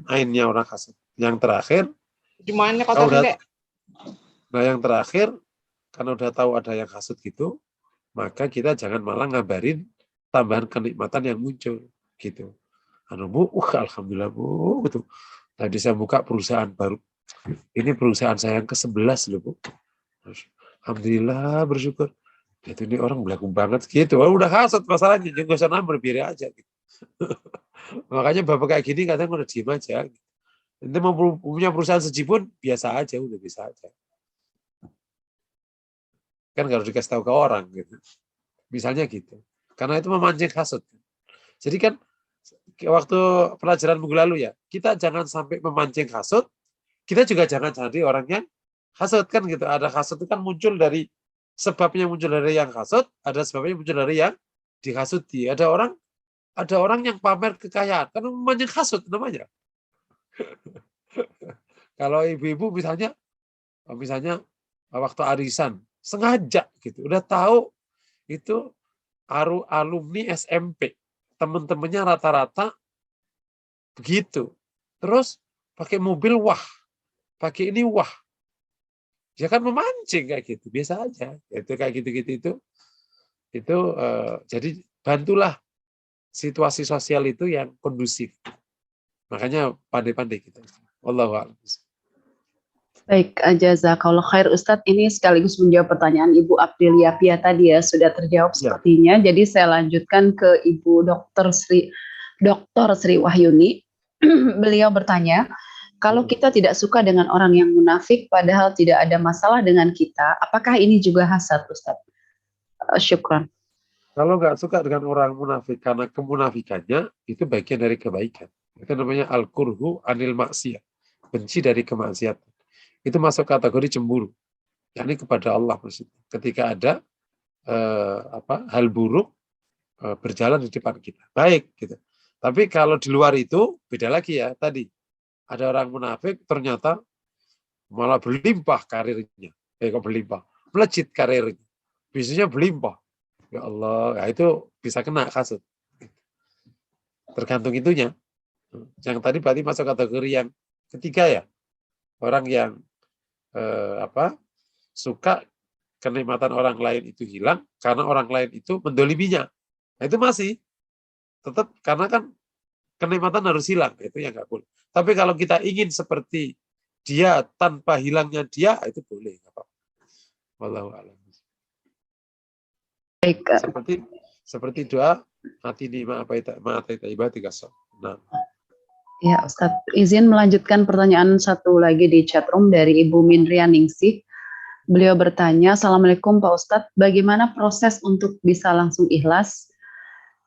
S1: ainnya orang hasad. Yang terakhir, yang terakhir, karena udah tahu ada yang hasud gitu, maka kita jangan malah ngabarin tambahan kenikmatan yang muncul gitu. Bu, alhamdulillah Bu, gitu. Tadi saya buka perusahaan baru. Ini perusahaan saya yang ke-11 loh Bu. Alhamdulillah, bersyukur. Itu ini orang belagu banget gitu. Udah hasad masalahnya, jangan usah nambah, biar aja gitu. Makanya bapak kayak gini kadang udah diem aja. Gitu. Nanti mau punya perusahaan seji pun biasa aja, udah bisa aja. Kan nggak harus dikasih tahu ke orang gitu. Misalnya gitu. Karena itu memancing hasad. Jadi kan waktu pelajaran minggu lalu ya, kita jangan sampai memancing hasad, kita juga jangan jadi orang yang hasad kan gitu. Ada hasad itu kan muncul dari sebabnya muncul dari yang hasad, ada sebabnya muncul dari yang dihasuti. Ada orang yang pamer kekayaan, kan memancing hasad namanya. Kalau ibu-ibu misalnya waktu arisan sengaja gitu, udah tahu itu alumni SMP, teman-temannya rata-rata begitu, terus pakai mobil pakai ini ya kan memancing kayak gitu, biasa aja, itu kayak gitu itu jadi bantulah situasi sosial itu yang kondusif, makanya pandai-pandai kita. Wallahu a'lam.
S2: Baik, jazakallah khair Ustadz. Ini sekaligus menjawab pertanyaan Ibu Aprilia Pia tadi ya, sudah terjawab sepertinya. Jadi saya lanjutkan ke Ibu Dr. Sri Wahyuni. Beliau bertanya, kalau kita tidak suka dengan orang yang munafik padahal tidak ada masalah dengan kita, apakah ini juga hasad Ustadz? Syukran.
S1: Kalau nggak suka dengan orang munafik karena kemunafikannya, itu bagian dari kebaikan. Itu namanya al-kurhu anil maksiyah, benci dari kemaksiatan. Itu masuk kategori cemburu, yakni kepada Allah maksudnya. Ketika ada hal buruk berjalan di depan kita, baik gitu. Tapi kalau di luar itu beda lagi ya. Tadi ada orang munafik ternyata malah berlimpah karirnya, kok berlimpah, melejit karirnya, bisnisnya berlimpah. Ya Allah, ya itu bisa kena hasad. Tergantung itunya. Yang tadi berarti masuk kategori yang ketiga ya, orang yang suka kenikmatan orang lain itu hilang karena orang lain itu mendoliminya. Nah, itu masih tetap karena kan kenikmatan harus hilang, itu yang nggak boleh. Tapi kalau kita ingin seperti dia tanpa hilangnya dia, itu boleh, nggak apa-apa. Wallahu a'lam.
S2: Baik,
S1: Seperti doa atini ma'ataita ibadika so. Nah,
S2: ya Ustadz, izin melanjutkan pertanyaan satu lagi di chatroom dari Ibu Mindrianingsih. Beliau bertanya, Assalamualaikum Pak Ustadz, bagaimana proses untuk bisa langsung ikhlas?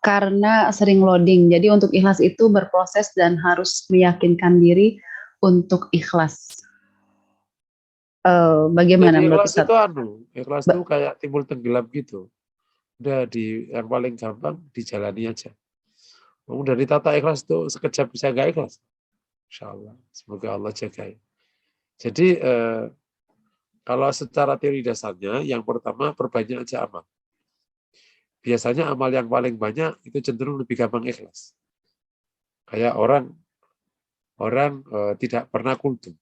S2: Karena sering loading, jadi untuk ikhlas itu berproses dan harus meyakinkan diri untuk ikhlas. Bagaimana
S1: jadi
S2: menurut
S1: ikhlas
S2: Ustadz?
S1: itu ikhlas itu kayak timbul tenggelam gitu. Udah yang paling gampang dijalani aja. Udah ditata ikhlas itu sekejap bisa nggak ikhlas. Insya Allah. Semoga Allah jagai. Jadi kalau secara teori dasarnya, yang pertama perbanyak aja amal. Biasanya amal yang paling banyak itu cenderung lebih gampang ikhlas. Kayak orang tidak pernah kultum.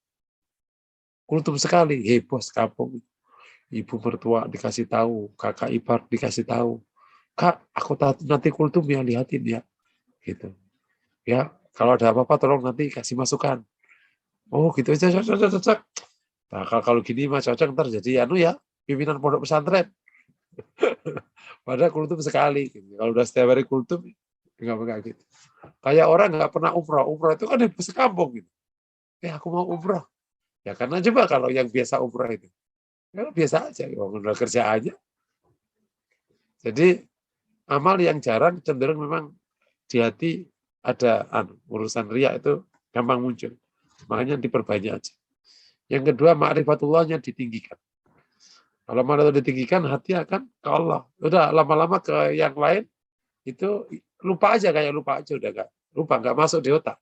S1: Kultum sekali, heboh sekampung. Ibu mertua dikasih tahu, kakak ipar dikasih tahu. Kak, aku nanti kultum ya, lihatin ya. Gitu. Ya, kalau ada apa-apa tolong nanti kasih masukan. Oh, gitu aja, cocok. Nah, kalau gini mah cocok ntar jadi pimpinan pondok pesantren. Padahal kultum sekali. Gitu. Kalau udah setiap hari kultum, enggak gitu. Kayak orang nggak pernah umroh itu kan di sekampung gitu. Aku mau umroh. Ya karena coba kalau yang biasa umroh itu, ya biasa aja, udah kerja aja. Jadi amal yang jarang cenderung memang di hati ada urusan riya itu gampang muncul. Makanya diperbanyak aja. Yang kedua, ma'rifatullahnya ditinggikan. Kalau ma'rifat ditinggikan, hati akan ke Allah. Udah lama-lama ke yang lain, itu lupa aja, udah nggak masuk di otak.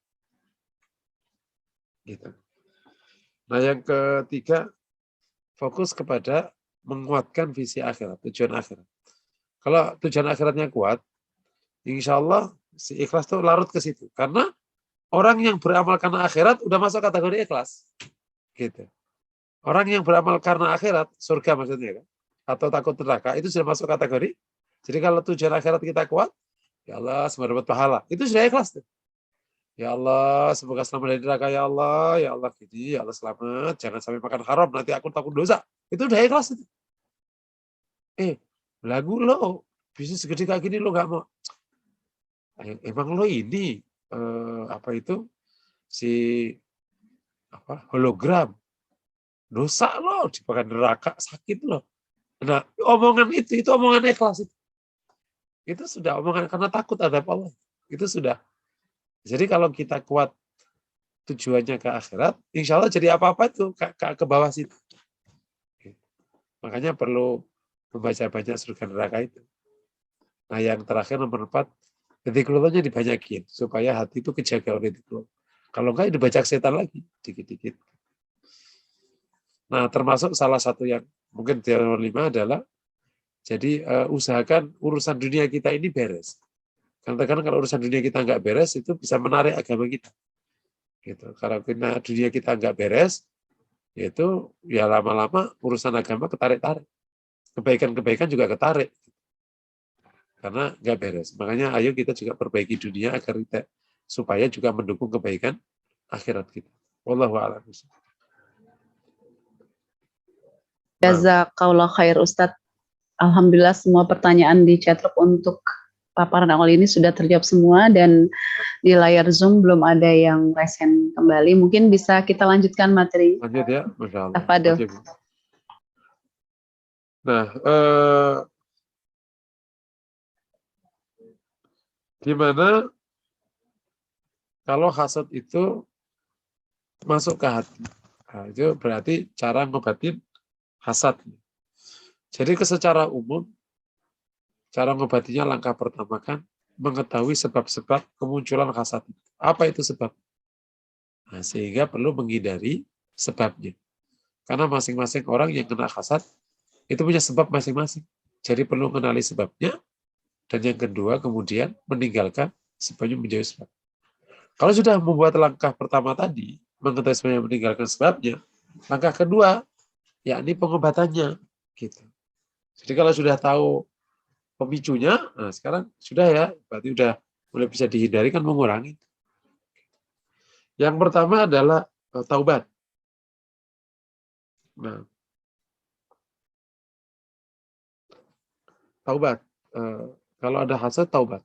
S1: Gitu. Nah yang ketiga, fokus kepada menguatkan visi akhirat, tujuan akhirat. Kalau tujuan akhiratnya kuat, insya Allah si ikhlas itu larut ke situ. Karena orang yang beramal karena akhirat udah masuk kategori ikhlas. Gitu. Orang yang beramal karena akhirat, surga maksudnya kan, atau takut neraka, itu sudah masuk kategori. Jadi kalau tujuan akhirat kita kuat, ya Allah semoga dapat pahala. Itu sudah ikhlas tuh. Ya Allah, semoga selamat dari neraka ya Allah gini, ya Allah selamat, jangan sampai makan haram, nanti aku takut dosa. Itu udah ikhlas itu. Lagu lo, bisnis segede kayak gini lo nggak mau. Emang lo ini hologram. Dosa lo, dipakai neraka, sakit lo. Nah, omongan itu omongan ikhlas itu. Itu sudah omongan karena takut adab Allah. Itu sudah. Jadi kalau kita kuat tujuannya ke akhirat, insya Allah jadi apa-apa itu ke bawah situ. Makanya perlu membaca banyak surga neraka itu. Nah yang terakhir nomor 4, dzikrullahnya dibanyakin supaya hati itu kejaga oleh dzikrullah. Kalau enggak dibajak setan lagi dikit-dikit. Nah termasuk salah satu yang mungkin nomor 5 adalah jadi usahakan urusan dunia kita ini beres. Karena kalau urusan dunia kita nggak beres itu bisa menarik agama kita. Gitu. Kalau dunia kita nggak beres, yaitu ya lama-lama urusan agama ketarik-tarik. Kebaikan-kebaikan juga ketarik. Karena nggak beres. Makanya ayo kita juga perbaiki dunia agar kita supaya juga mendukung kebaikan akhirat kita. Wallahu a'lam.
S2: Jazakallah khair Ustadz. Alhamdulillah semua pertanyaan di chatroom untuk paparan awal ini sudah terjawab semua dan di layar Zoom belum ada yang resen kembali. Mungkin bisa kita lanjutkan materi.
S1: Lanjut ya, Masya Allah.
S2: Tafadhol.
S1: Nah, gimana kalau hasad itu masuk ke hati? Nah, itu berarti cara ngobatin hasad. Jadi secara umum, cara ngobatinya langkah pertama kan mengetahui sebab-sebab kemunculan hasad. Apa itu sebab? Nah, sehingga perlu menghindari sebabnya. Karena masing-masing orang yang kena hasad itu punya sebab masing-masing. Jadi perlu mengenali sebabnya. Dan yang kedua kemudian meninggalkan sebabnya menjauhi sebab. Kalau sudah membuat langkah pertama tadi, mengetahui sebabnya meninggalkan sebabnya, langkah kedua yakni pengobatannya. Gitu. Jadi kalau sudah tahu pemicunya, nah sekarang sudah ya, berarti udah mulai bisa dihindari kan mengurangi. Yang pertama adalah taubat. Nah, taubat. Kalau ada hasad, taubat.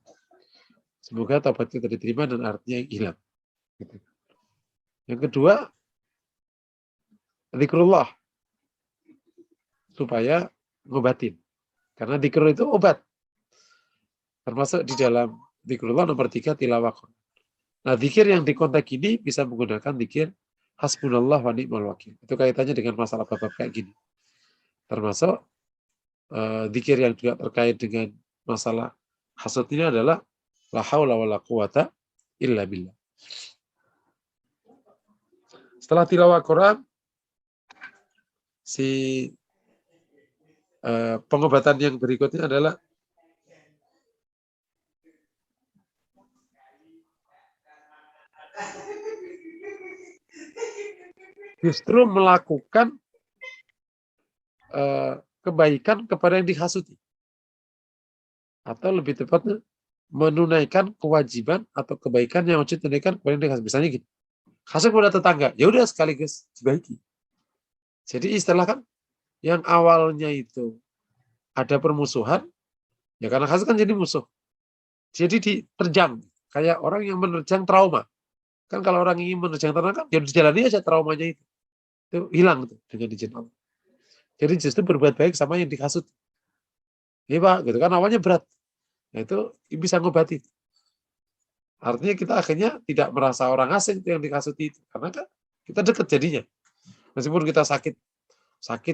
S1: Semoga taubat kita diterima dan artinya hilang. Gitu. Yang kedua, zikrullah. Supaya ngobatin. Karena zikr itu obat. Termasuk di dalam zikrullah nomor 3, tilawah. Nah, zikir yang di konteks ini bisa menggunakan zikir hasbunallah wa ni'mal wakil. Itu kaitannya dengan masalah bab-bab kayak gini. Termasuk zikir yang juga terkait dengan masalah hasad ini adalah la haula wala quwata illa billah. Setelah tilawah Quran, si pengobatan yang berikutnya adalah justru melakukan kebaikan kepada yang dihasuti. Atau lebih tepatnya, menunaikan kewajiban atau kebaikan yang wajib tunaikan kepada yang dihasuti. Misalnya gini, hasut kepada tetangga, ya udah sekaligus dibaiki. Jadi istilah kan, yang awalnya itu ada permusuhan, ya karena hasut kan jadi musuh. Jadi diterjang, kayak orang yang menerjang trauma. Kan kalau orang ingin menerjang trauma kan, ya dijalani aja traumanya itu. Itu hilang tuh dengan izin Allah. Jadi justru berbuat baik sama yang dihasut. Iya Pak, gitu kan awalnya berat. Nah, itu bisa ngobati. Artinya kita akhirnya tidak merasa orang asing yang dihasuti itu. Karena kan kita dekat jadinya. Meskipun kita sakit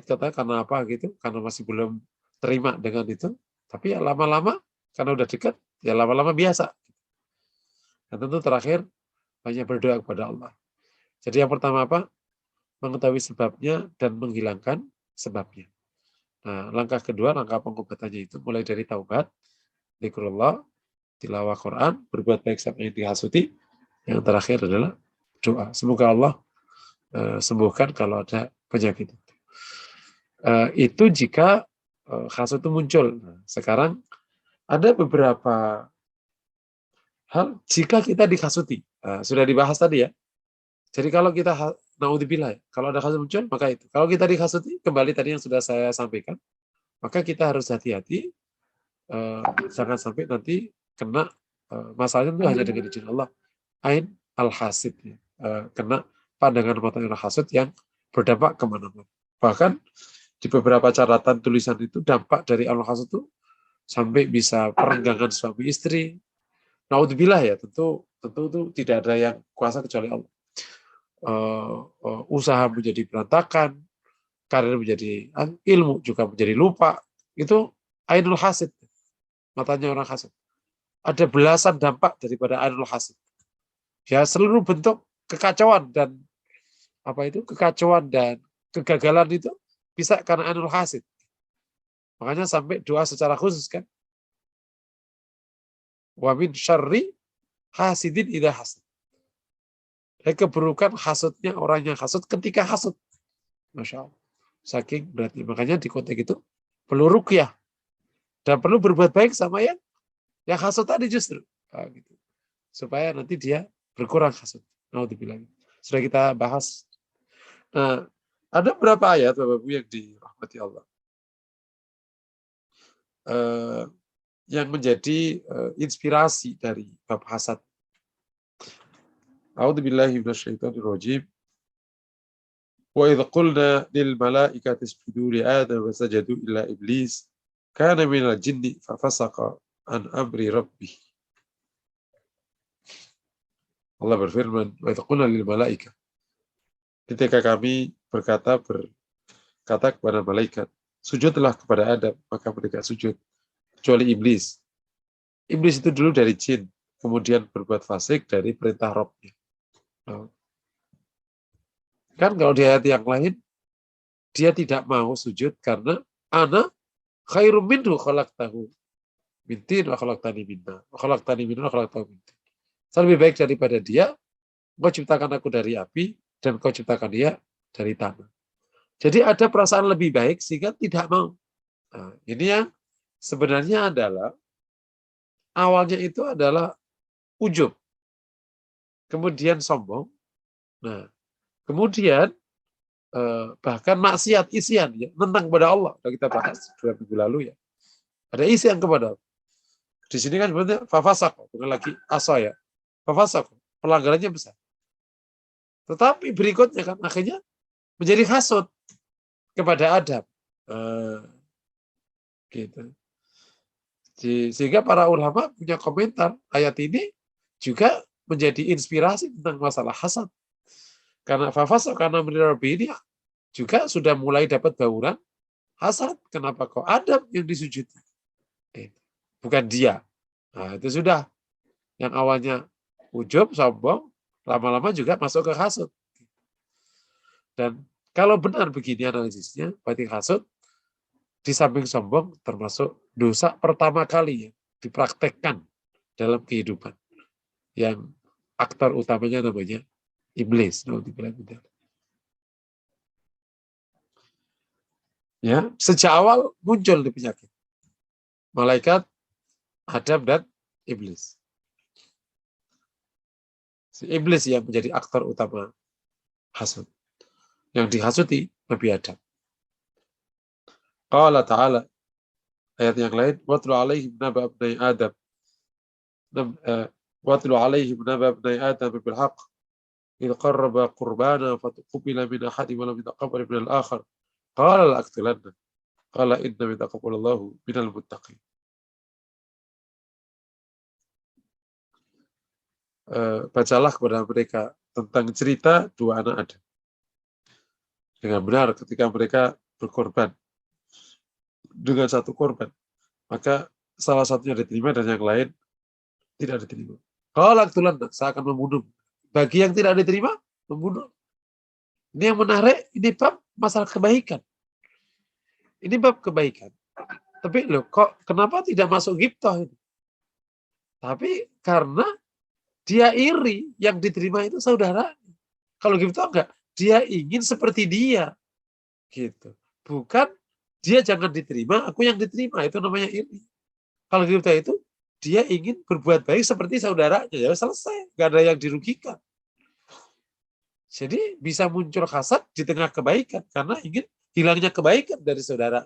S1: katanya karena apa gitu, karena masih belum terima dengan itu. Tapi ya lama-lama, karena udah dekat, ya lama-lama biasa. Dan tentu terakhir, banyak berdoa kepada Allah. Jadi yang pertama apa? Mengetahui sebabnya dan menghilangkan sebabnya. Nah, langkah kedua, langkah pengobatannya itu mulai dari taubat, zikrullah, tilawah Quran, berbuat baik sama yang dihasuti. Yang terakhir adalah doa. Semoga Allah sembuhkan kalau ada penyakit. Itu jika hasut itu muncul. Nah, sekarang ada beberapa hal jika kita dihasuti. Sudah dibahas tadi ya. Jadi kalau kita naudzubillah, kalau ada kasus muncul, maka itu. Kalau kita dihasuti, kembali tadi yang sudah saya sampaikan, maka kita harus hati-hati, jangan sampai nanti kena masalahnya itu hanya dengan izin Allah. Ain al-hasid, kena pandangan mata yang hasud yang berdampak kemana-mana. Bahkan di beberapa catatan tulisan itu dampak dari al-hasud itu sampai bisa perenggangan suami istri. Naudzubillah ya, tentu itu tidak ada yang kuasa kecuali Allah. Usaha menjadi berantakan, karir menjadi ilmu juga menjadi lupa. Itu ainul hasid, matanya orang hasid. Ada belasan dampak daripada ainul hasid. Ya, seluruh bentuk kekacauan dan kekacauan dan kegagalan itu bisa karena ainul hasid. Makanya sampai doa secara khusus kan. Wa min syarri hasidin idza hasad. Keburukan hasutnya orang yang hasut ketika hasut. Masya Allah. Saking berarti. Makanya di konteks itu perlu ruqyah. Dan perlu berbuat baik sama yang hasut tadi justru. Nah, gitu. Supaya nanti dia berkurang hasut. Naudzubillah. Sudah kita bahas. Nah, ada berapa ayat Bapak Ibu yang dirahmati Allah. Yang menjadi inspirasi dari bab hasad. A'udzubillahi minasyaitonir rajim. Wa idz qulna lil malaikati isjudu li Adam fasajadu illa iblis kana minal jinni fafasaqa an amri rabbih. Allah berfirman, wa idz qulna lil malaikati, ketika kami berkata kepada malaikat, sujudlah kepada Adam, maka mereka sujud kecuali iblis. Iblis itu dulu dari jin, kemudian berbuat fasik dari perintah Rabb-nya. Kan kalau di ayat yang lain, dia tidak mau sujud karena ana khairum minhu khalaqtahu min tin wa khalaqtani min nar wa khalaqtani min nar wa khalaqtahu min tin. Saya lebih baik daripada dia, kau ciptakan aku dari api dan kau ciptakan dia dari tanah. Jadi ada perasaan lebih baik sehingga tidak mau. Nah, ini yang sebenarnya adalah awalnya itu adalah ujub, kemudian sombong, Nah, kemudian bahkan maksiat isyan ya, tentang kepada Allah. Sudah kita bahas 2 minggu lalu ya. Ada isyan kepada Allah. Di sini kan sebenarnya fafasak, bukan lagi asa ya. Fafasak, pelanggarannya besar. Tetapi berikutnya kan akhirnya menjadi hasud kepada Adam. Gitu. Sehingga para ulama punya komentar ayat ini juga menjadi inspirasi tentang masalah hasad. Karena fafasa karena menurut ini juga sudah mulai dapat bauran hasad. Kenapa kok Adam yang disujudi? Bukan dia. Nah, itu sudah. Yang awalnya ujub, sombong, lama-lama juga masuk ke hasud. Dan kalau benar begini analisisnya, berarti hasud di samping sombong termasuk dosa pertama kali yang dipraktekkan dalam kehidupan. Yang aktor utamanya namanya iblis. Ya, sejak awal muncul di penyakit. Malaikat, Adam dan iblis. Si iblis yang menjadi aktor utama hasud. Yang dihasuti Nabi Adam. Qala ta'ala, ayat yang lain, watlu alaihim naba abnai Adam. Watlu alaihim naba abnai Adam bil haqq. إذ قرب قربانا فتقبل من أحد ولم يتقبل من الآخر قال لأقتلنه قال إنما يتقبل الله من المتقين. Bacalah kepada mereka tentang cerita 2 anak Adam. Dengan benar ketika mereka berkorban dengan 1 korban, maka salah satunya diterima dan yang lain tidak diterima. Kalau laqtulanna, saya akan membunuh. Bagi yang tidak diterima, membunuh. Ini yang menarik, ini bab masalah kebaikan. Ini bab kebaikan. Tapi loh, kok kenapa tidak masuk ghibthah itu? Tapi karena dia iri, yang diterima itu saudara. Kalau ghibthah enggak, dia ingin seperti dia. Gitu. Bukan dia jangan diterima, aku yang diterima, itu namanya iri. Kalau ghibthah itu dia ingin berbuat baik seperti saudaranya, ya selesai, nggak ada yang dirugikan. Jadi bisa muncul hasad di tengah kebaikan karena ingin hilangnya kebaikan dari saudara.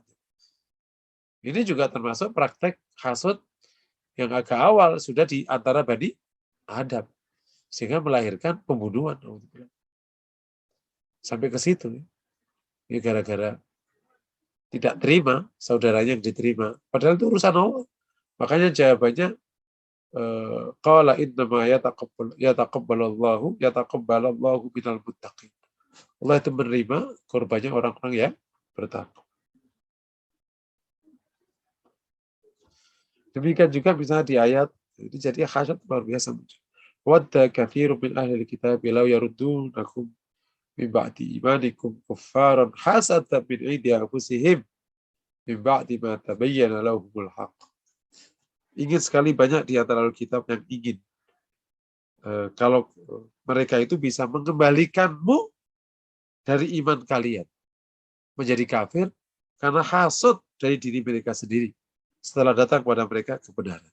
S1: Ini juga termasuk praktek hasud yang agak awal sudah di antara Bani Adam, sehingga melahirkan pembunuhan. Sampai ke situ, ini gara-gara tidak terima saudaranya yang diterima. Padahal itu urusan Allah. Makanya jawabannya qala innama yataqabbalallahu minal muttaqin. Allah itu menerima korbannya orang-orang yang bertakwa. Demikian juga misalnya di ayat ini, jadi hasad luar biasa muncul. Wadda katsirun min ahli kitab law yaruddunakum min ba'di imanikum kuffaran hasada min 'indi anfusihim min ba'di ma tabayyana lahumul haqq. Ingin sekali banyak di antara Alkitab yang ingin kalau mereka itu bisa mengembalikanmu dari iman kalian menjadi kafir karena hasud dari diri mereka sendiri setelah datang kepada mereka kebenaran.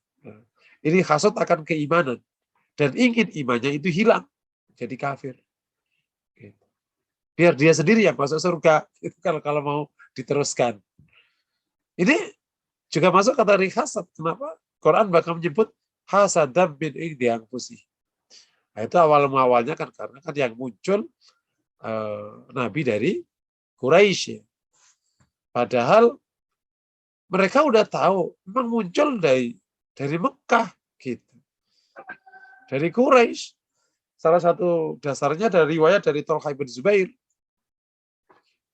S1: Ini hasud akan keimanan dan ingin imannya itu hilang jadi kafir. Biar dia sendiri yang masuk surga itu kalau mau diteruskan. Ini juga masuk kategori hasad. Kenapa? Quran bahkan menyebut hasadam min indi anfusihim. Nah, itu awalnya kan karena kan yang muncul nabi dari Quraisy. Padahal mereka udah tahu memang muncul dari Mekah gitu. Dari Quraisy. Salah satu dasarnya dari riwayat dari Thalhah bin Zubair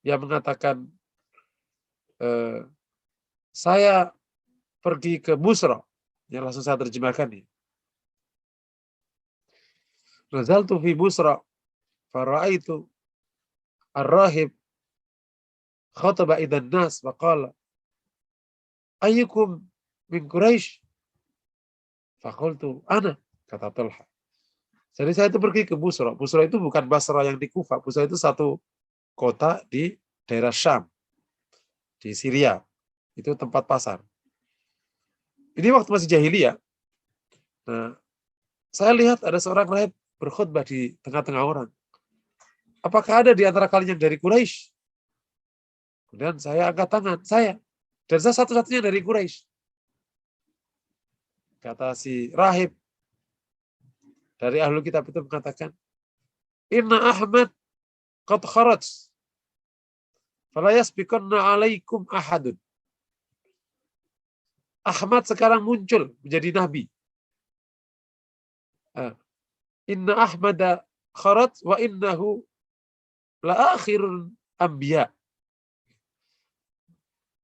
S1: yang mengatakan saya pergi ke Busra. Yang langsung saya terjemahkan nih. Nazaltu fi Busra fara'aitu ar-rahib khataba idan nas wa qala ayyukum min Quraisy? Faqultu ana, kata Thalhah. Jadi saya itu pergi ke Busra. Busra itu bukan Basra yang di Kufah. Busra itu satu kota di daerah Syam, di Syria. Itu tempat pasar. Ini waktu masih jahiliyah. Nah, saya lihat ada seorang rahib berkhutbah di tengah-tengah orang. apakah ada di antara kalian yang dari Quraisy? Kemudian saya angkat tangan, saya. Dan saya satu-satunya dari Quraisy. Kata si rahib dari Ahlul Kitab itu mengatakan, Inna Ahmad qad kharaj, fala yasbiqanna alaikum ahadun. Ahmad sekarang muncul menjadi nabi. Inna Ahmada kharaj wa innahu la akhirul anbiya.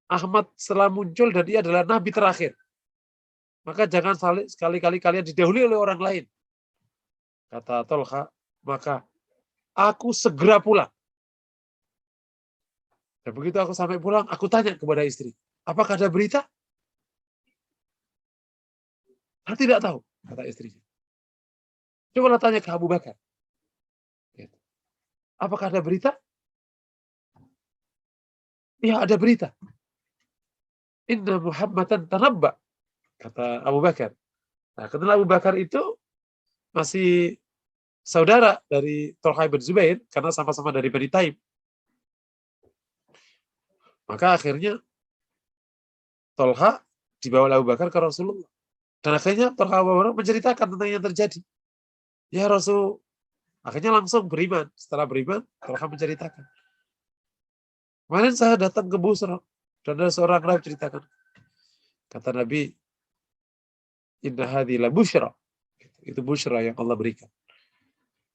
S1: Ahmad setelah muncul dan dia adalah nabi terakhir. Maka jangan sekali-kali kalian didahului oleh orang lain. Kata Tolha, maka aku segera pulang. Dan begitu aku sampai pulang, aku tanya kepada istri, apakah ada berita? Saya tidak tahu, kata istrinya. Coba tanya ke Abu Bakar. Apakah ada berita? Ya, ada berita. Inna Muhammadan tanabba, kata Abu Bakar. Nah, ketika Abu Bakar itu masih saudara dari Tolha bin Zubair, karena sama-sama dari Bani Taim. Maka akhirnya Tolha dibawa oleh Abu Bakar ke Rasulullah. Dan akhirnya Tolha Abu Bakar menceritakan tentang yang terjadi. Ya Rasul, akhirnya langsung beriman. Setelah beriman, Tolha menceritakan. Kemarin saya datang ke Busra, dan ada seorang rahib ceritakan. Kata Nabi, Inna hadhi la bushra. Itu bushra yang Allah berikan.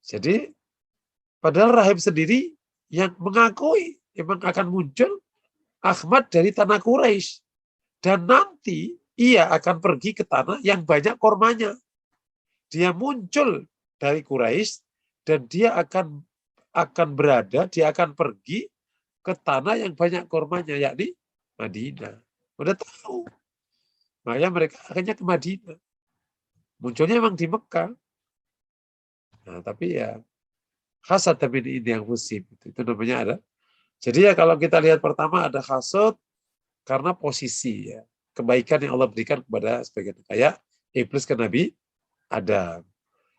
S1: Jadi, padahal rahib sendiri yang mengakui memang akan muncul Ahmad dari tanah Quraisy. Dan nanti ia akan pergi ke tanah yang banyak kormanya. Dia muncul dari Quraisy dan dia akan berada, dia akan pergi ke tanah yang banyak kormanya, yakni Madinah. Udah tahu. Makanya mereka akhirnya ke Madinah. Munculnya memang di Mekah. Nah, tapi ya hasad tapi ini yang musim. Itu namanya ada. Jadi ya kalau kita lihat pertama ada hasad karena posisi ya. Kebaikan yang Allah berikan kepada sebagian kayak iblis ke Nabi Adam.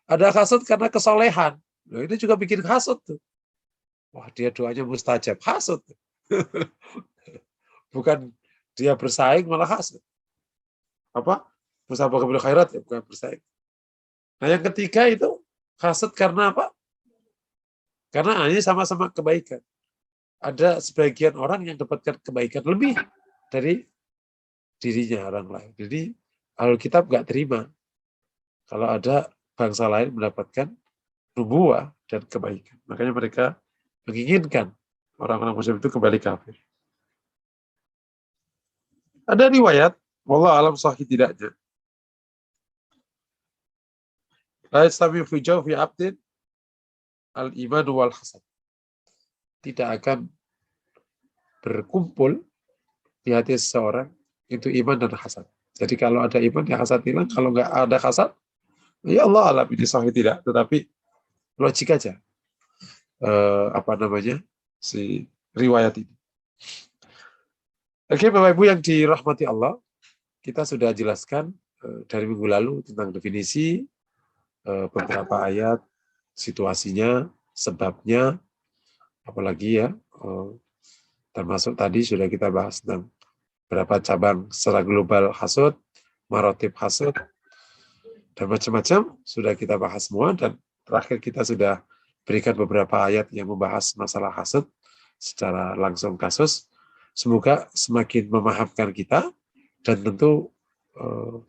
S1: Ada hasad karena kesolehan. Nah, ini juga bikin hasad tuh. Wah, dia doanya mustajab. Hasad. Bukan dia bersaing malah hasad. Apa? Musabaqah bil khairat ya, bukan bersaing. Nah, yang ketiga itu hasad karena apa? Karena ini sama-sama kebaikan. Ada sebagian orang yang dapatkan kebaikan lebih dari dirinya orang lain. Jadi Alkitab nggak terima kalau ada bangsa lain mendapatkan nubuwah dan kebaikan. Makanya mereka menginginkan orang-orang Muslim itu kembali kafir. Ada riwayat, wallah alam sahih tidaknya. La yastami fi jawfi abdin al-iman wal hasad. Tidak akan berkumpul di hati seseorang itu iman dan hasad. Jadi kalau ada iman ya hasad hilang, kalau nggak ada hasad, ya Allah alam ini sahih tidak. Tetapi logik aja. Si riwayat ini. Oke, Bapak Ibu yang dirahmati Allah, kita sudah jelaskan dari minggu lalu tentang definisi beberapa ayat, situasinya, sebabnya, apalagi ya, termasuk tadi sudah kita bahas tentang berapa cabang secara global hasud, marotib hasud, dan macam-macam sudah kita bahas semua. Dan terakhir kita sudah berikan beberapa ayat yang membahas masalah hasud secara langsung kasus. Semoga semakin memahamkan kita dan tentu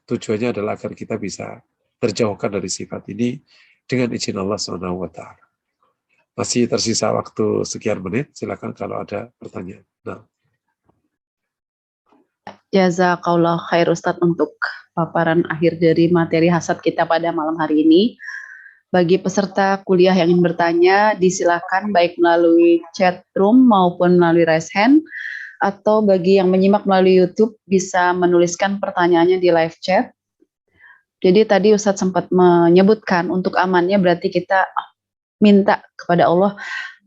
S1: tujuannya adalah agar kita bisa terjauhkan dari sifat ini dengan izin Allah SWT. Masih tersisa waktu sekian menit, silakan kalau ada pertanyaan. Nah.
S2: Jazakallah khair Ustadz untuk paparan akhir dari materi hasad kita pada malam hari ini. Bagi peserta kuliah yang ingin bertanya, disilakan baik melalui chat room maupun melalui raise hand, atau bagi yang menyimak melalui YouTube bisa menuliskan pertanyaannya di live chat. Jadi tadi Ustadz sempat menyebutkan untuk amannya berarti kita minta kepada Allah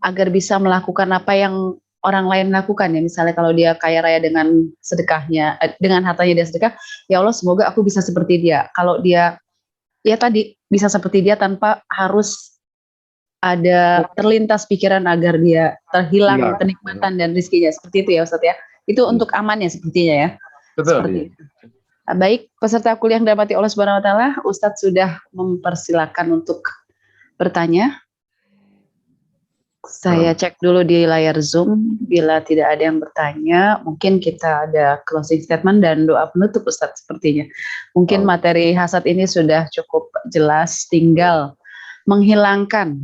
S2: agar bisa melakukan apa yang orang lain lakukan ya. Misalnya kalau dia kaya raya dengan sedekahnya, dengan hartanya dia sedekah, ya Allah semoga aku bisa seperti dia. Kalau dia ya tadi bisa seperti dia tanpa harus ada terlintas pikiran agar dia terhilang
S1: Hilang.
S2: kenikmatan dan rizkinya. Seperti itu ya Ustadz ya. Itu untuk amannya sepertinya ya.
S1: Betul.
S2: Seperti itu. Baik, peserta kuliah yang dirahmati Allah Subhanahu wa taala, Ustadz sudah mempersilakan untuk bertanya. Saya cek dulu di layar Zoom, bila tidak ada yang bertanya, mungkin kita ada closing statement dan doa penutup Ustadz sepertinya. Mungkin materi hasad ini sudah cukup jelas, tinggal menghilangkan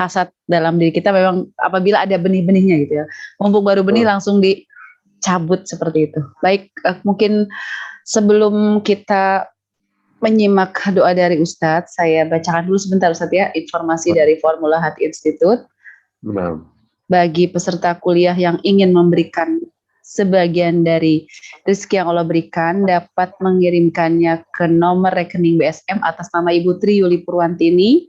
S2: hasad dalam diri kita memang apabila ada benih-benihnya gitu ya. Mumpung baru benih langsung dicabut seperti itu. Baik, mungkin sebelum kita menyimak doa dari Ustadz, saya bacakan dulu sebentar Ustadz ya, informasi dari Formula Hati Institute. Bagi peserta kuliah yang ingin memberikan sebagian dari rezeki yang Allah berikan, dapat mengirimkannya ke nomor rekening BSM atas nama Ibu Tri Yuli Purwantini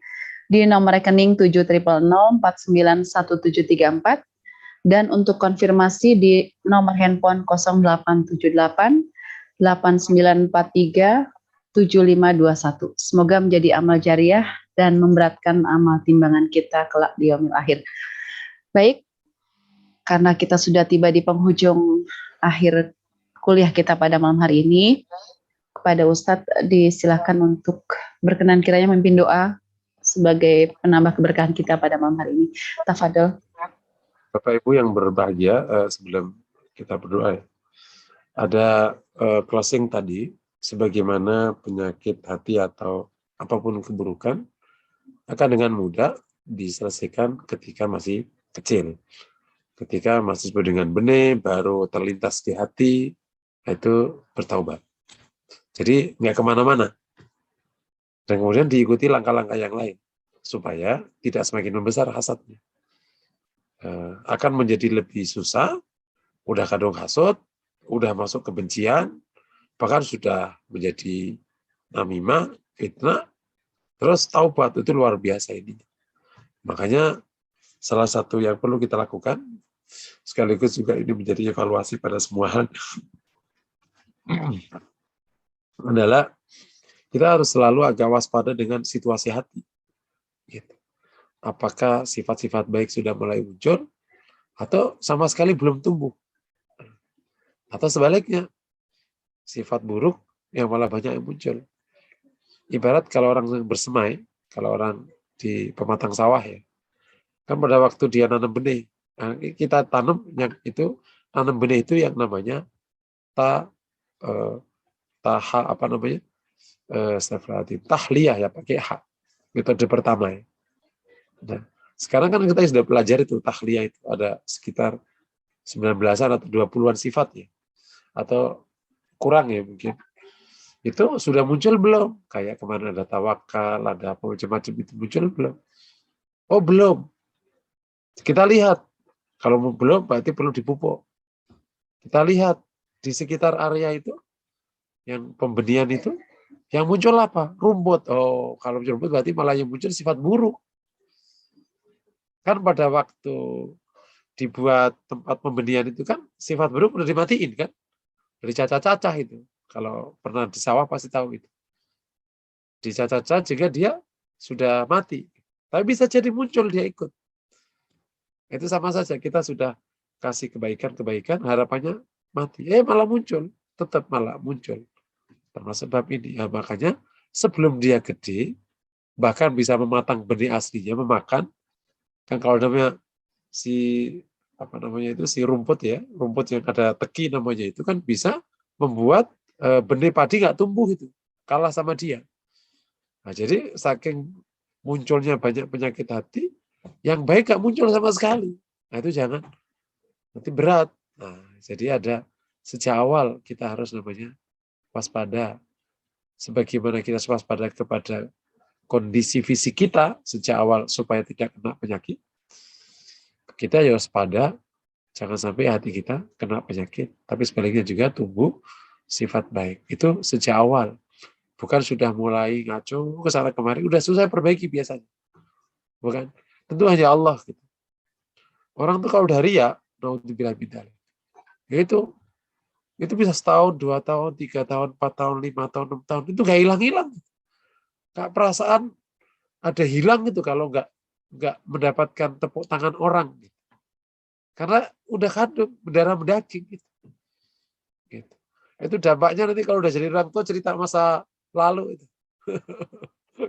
S2: di nomor rekening 700491734 dan untuk konfirmasi di nomor handphone 0878 8943 7521. Semoga menjadi amal jariah dan memberatkan amal timbangan kita kelak di yaumil akhir. Baik, karena kita sudah tiba di penghujung akhir kuliah kita pada malam hari ini, kepada Ustadz disilahkan untuk berkenan kiranya memimpin doa sebagai penambah keberkahan kita pada malam hari ini. Tafadhol.
S1: Bapak Ibu yang berbahagia, sebelum kita berdoa ya, ada closing tadi, sebagaimana penyakit hati atau apapun keburukan akan dengan mudah diselesaikan ketika masih kecil. Ketika masih disebut dengan benih, baru terlintas di hati, itu bertaubat. Jadi nggak kemana-mana. Dan kemudian diikuti langkah-langkah yang lain, supaya tidak semakin membesar hasadnya. Akan menjadi lebih susah, udah kadung hasud, udah masuk kebencian, bahkan sudah menjadi namimah, fitnah, terus taubat, itu luar biasa ini. Makanya salah satu yang perlu kita lakukan, sekaligus juga ini menjadi evaluasi pada semua hal, adalah kita harus selalu agak waspada dengan situasi hati. Gitu. Apakah sifat-sifat baik sudah mulai muncul, atau sama sekali belum tumbuh. Atau sebaliknya, sifat buruk yang malah banyak yang muncul. Ibarat kalau orang bersemai, kalau orang di pematang sawah ya, kan pada waktu dia nanam benih, nah, kita tanam yang itu, tanam benih itu yang namanya tahliyah ya, pakai hak, metode pertama ya. Nah, sekarang kan kita sudah pelajari itu tahliyah itu ada sekitar 19-an atau 20-an sifat ya, atau kurang ya mungkin. Itu sudah muncul belum? Kayak kemana ada tawakal, ada apa macam-macam, itu muncul belum? Oh belum. Kita lihat. Kalau belum berarti perlu dipupuk. Kita lihat di sekitar area itu, yang pembenihan itu, yang muncul apa? Rumput. Oh, kalau muncul rumput berarti malah yang muncul sifat buruk. Kan pada waktu dibuat tempat pembenihan itu kan sifat buruk udah dimatiin kan? Dari cacah-cacah itu. Kalau pernah di sawah pasti tahu itu. Dicacah-cacah jika dia sudah mati. Tapi bisa jadi muncul dia ikut. Itu sama saja, kita sudah kasih kebaikan-kebaikan, harapannya mati. Malah muncul, tetap malah muncul. Termasuk bab ini. Ya, makanya sebelum dia gede, bahkan bisa mematang benih aslinya, memakan. Kan kalau namanya si rumput ya, rumput yang ada teki namanya itu kan bisa membuat benih padi nggak tumbuh itu, kalah sama dia. Nah, jadi saking munculnya banyak penyakit hati, yang baik nggak muncul sama sekali. Nah itu jangan, nanti berat. Nah, jadi ada sejak awal kita harus namanya waspada. Sebagaimana kita waspada kepada kondisi fisik kita sejak awal supaya tidak kena penyakit, kita ya waspada, jangan sampai hati kita kena penyakit. Tapi sebaliknya juga tumbuh sifat baik. Itu sejak awal. Bukan sudah mulai ngaco, kesana kemari, udah susah perbaiki biasanya. Bukan. Tentu hanya Allah. Gitu. Orang tuh kalau udah riya, naudzubillah min dzalik, itu bisa setahun, 2 tahun, 3 tahun, 4 tahun, 5 tahun, 6 tahun, itu gak hilang-hilang. Gak perasaan ada hilang itu kalau nggak mendapatkan tepuk tangan orang. Gitu. Karena udah kandung, berdarah mendaging. Gitu. Gitu. Itu dampaknya nanti kalau udah jadi orang tua cerita masa lalu itu.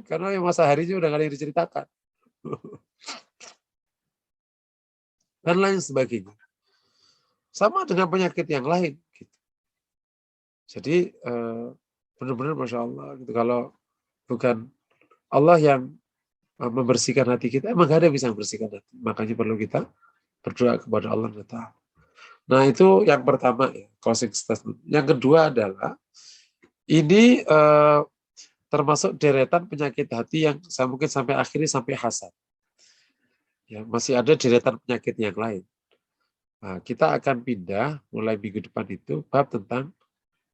S1: Karena yang masa harinya udah nggak ada yang diceritakan. Dan lain sebagainya. Sama dengan penyakit yang lain. Gitu. Jadi benar-benar Masya Allah. Gitu. Kalau bukan Allah yang membersihkan hati kita, emang gak ada yang bisa membersihkan hati. Makanya perlu kita berdoa kepada Allah Ta'ala. Nah itu yang pertama ya, closing statement. Yang kedua adalah ini termasuk deretan penyakit hati yang mungkin sampai akhirnya sampai hasad. Ya, masih ada deretan penyakit yang lain. Nah, kita akan pindah mulai minggu depan itu bab tentang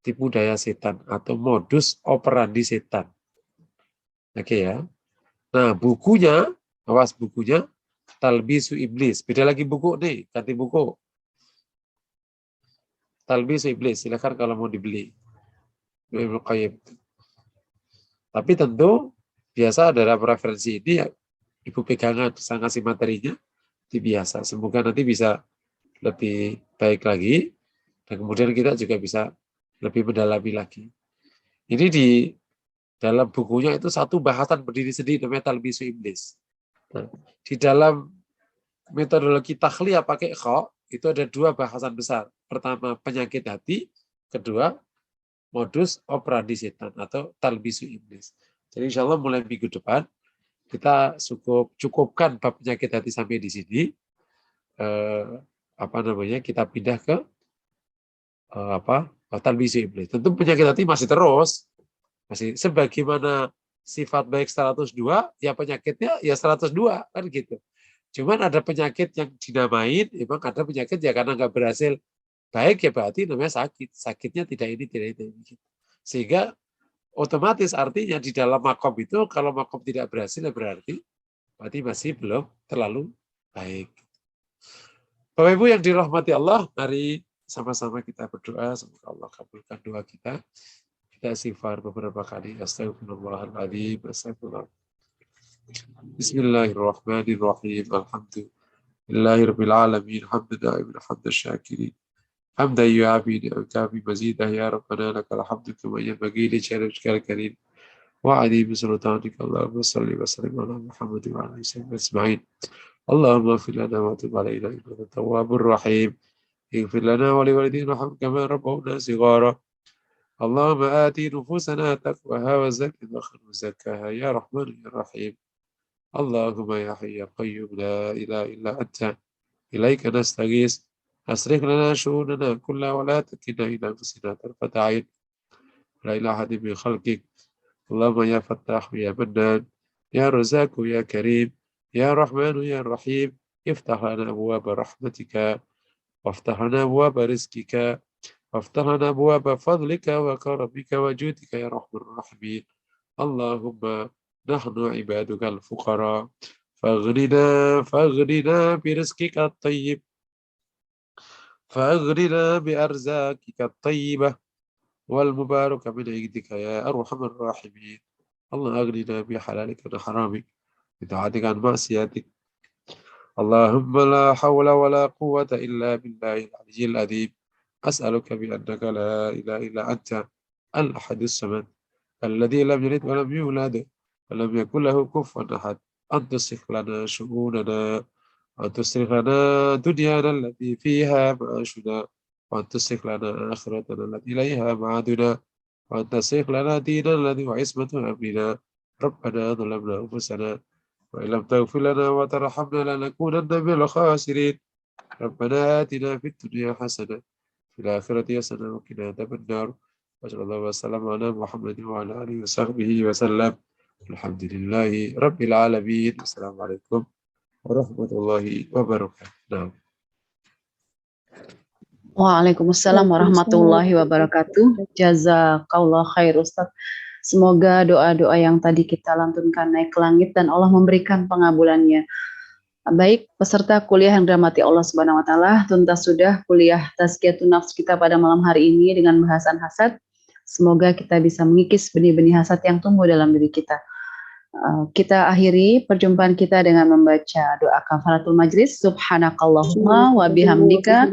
S1: tipu daya setan atau modus operandi setan. Oke ya. Nah bukunya, awas bukunya Talbisu Iblis. Beda lagi buku nih, ganti buku. Talbisu Iblis, silakan kalau mau dibeli. Tapi tentu biasa ada referensi ini ya, ibu pegangan, saya ngasih materinya, itu biasa. Semoga nanti bisa lebih baik lagi, dan kemudian kita juga bisa lebih mendalami lagi. Ini di dalam bukunya itu satu bahasan berdiri sendiri namanya Talbisu Iblis. Nah, di dalam metodologi takhliyah pakai kha, itu ada dua bahasan besar. Pertama penyakit hati, kedua modus operandi setan atau talbisu iblis. Jadi insya Allah mulai minggu depan kita cukupkan bab penyakit hati sampai di sini. Kita pindah ke talbisu iblis. Tentu penyakit hati masih terus, masih sebagaimana sifat baik 102, ya penyakitnya ya 102 kan gitu. Cuman ada penyakit yang dinamain, emang ada penyakit ya karena nggak berhasil baik ya berarti namanya sakit. Sakitnya tidak ini, tidak ini. Sehingga otomatis artinya di dalam makom itu kalau makom tidak berhasil ya berarti masih belum terlalu baik. Bapak Ibu yang dirahmati Allah, mari sama-sama kita berdoa semoga Allah kabulkan doa kita. Kita istighfar beberapa kali. Astagfirullahaladzim. Astagfirullah. Bismillahirrahmanirrahim. Alhamdulillahirabbil alamin. Hamdan hamdan syakirin. حمدا يعافي ويكافي مزيدا يا ربنا لك الحمد كما ينبغي لجلالك الكريم وعظيم سلطانك اللهم صل وسلم على محمد وعلى اله وصحبه اجمعين اللهم اغفر لنا وتب علينا انك التواب الرحيم اغفر لنا ولوالدينا وارحمهم كما ربونا صغارا اللهم آت نفوسنا تقواها وزكها خير زكاها يا رحمن يا رحيم اللهم يا حي يا قيوم لا اله الا انت اليك نستغيث أصلح لنا شؤوننا كلها ولا تكلنا إلى أنفسنا طرفة عين ولا إلى أحد من خلقك اللهم يا فتاح يا منان يا رزاق يا كريم يا رحمن يا رحيم افتح لنا أبواب رحمتك وافتح لنا أبواب رزقك وافتح لنا أبواب فضلك وكرمك وجودك يا رحمن الرحيم اللهم نحن عبادك الفقراء فاغننا برزقك الطيب فأغننا بأرزاقك الطيبة والمباركة من عندك يا أرحم الراحمين اللهم أغننا بحلالك عن حرامك بطاعتك عن معصيتك اللهم لا حول ولا قوة إلا بالله العلي العظيم أسألك بأنك لا إله إلا أنت الأحد الصمد الذي لم يلد ولم يولد ولم يكن له كفوا أحد أن تصلح لنا شؤوننا وأن تصلح لنا دنيانا التي فيها معاشنا وأن تصلح لنا آخرتنا التي إليها معادنا وأن تصلح لنا ديننا الذي هو عصمة أمرنا ربنا ظلمنا أنفسنا وإن لم تغفر لنا وترحمنا لنكونن من الخاسرين ربنا آتنا في الدنيا حسنة في الآخرة حسنة وقنا عذاب النار وصلى الله وسلم على محمد وعلى آله وصحبه وسلم الحمد لله رب العالمين السلام عليكم warahmatullahi wabarakatuh.
S2: Waalaikumsalam warahmatullahi wabarakatuh. Jazakallah khair Ustaz. Semoga doa-doa yang tadi kita lantunkan naik ke langit dan Allah memberikan pengabulannya. Baik, peserta kuliah yang dirahmati Allah Subhanahu wa taala, tuntas sudah kuliah Tazkiyatun Nafs kita pada malam hari ini dengan bahasan hasad. Semoga kita bisa mengikis benih-benih hasad yang tumbuh dalam diri kita.
S4: Kita akhiri perjumpaan kita dengan membaca doa kafaratul majlis. Subhanakallahumma wa bihamdika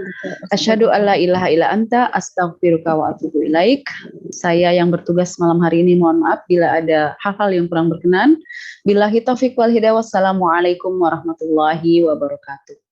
S4: asyhadu an la ilaha illa anta astaghfiruka wa atubu ilaik. Saya yang bertugas malam hari ini mohon maaf bila ada hal-hal yang kurang berkenan. Billahi taufiq wal hidayah. Wassalamualaikum warahmatullahi wabarakatuh.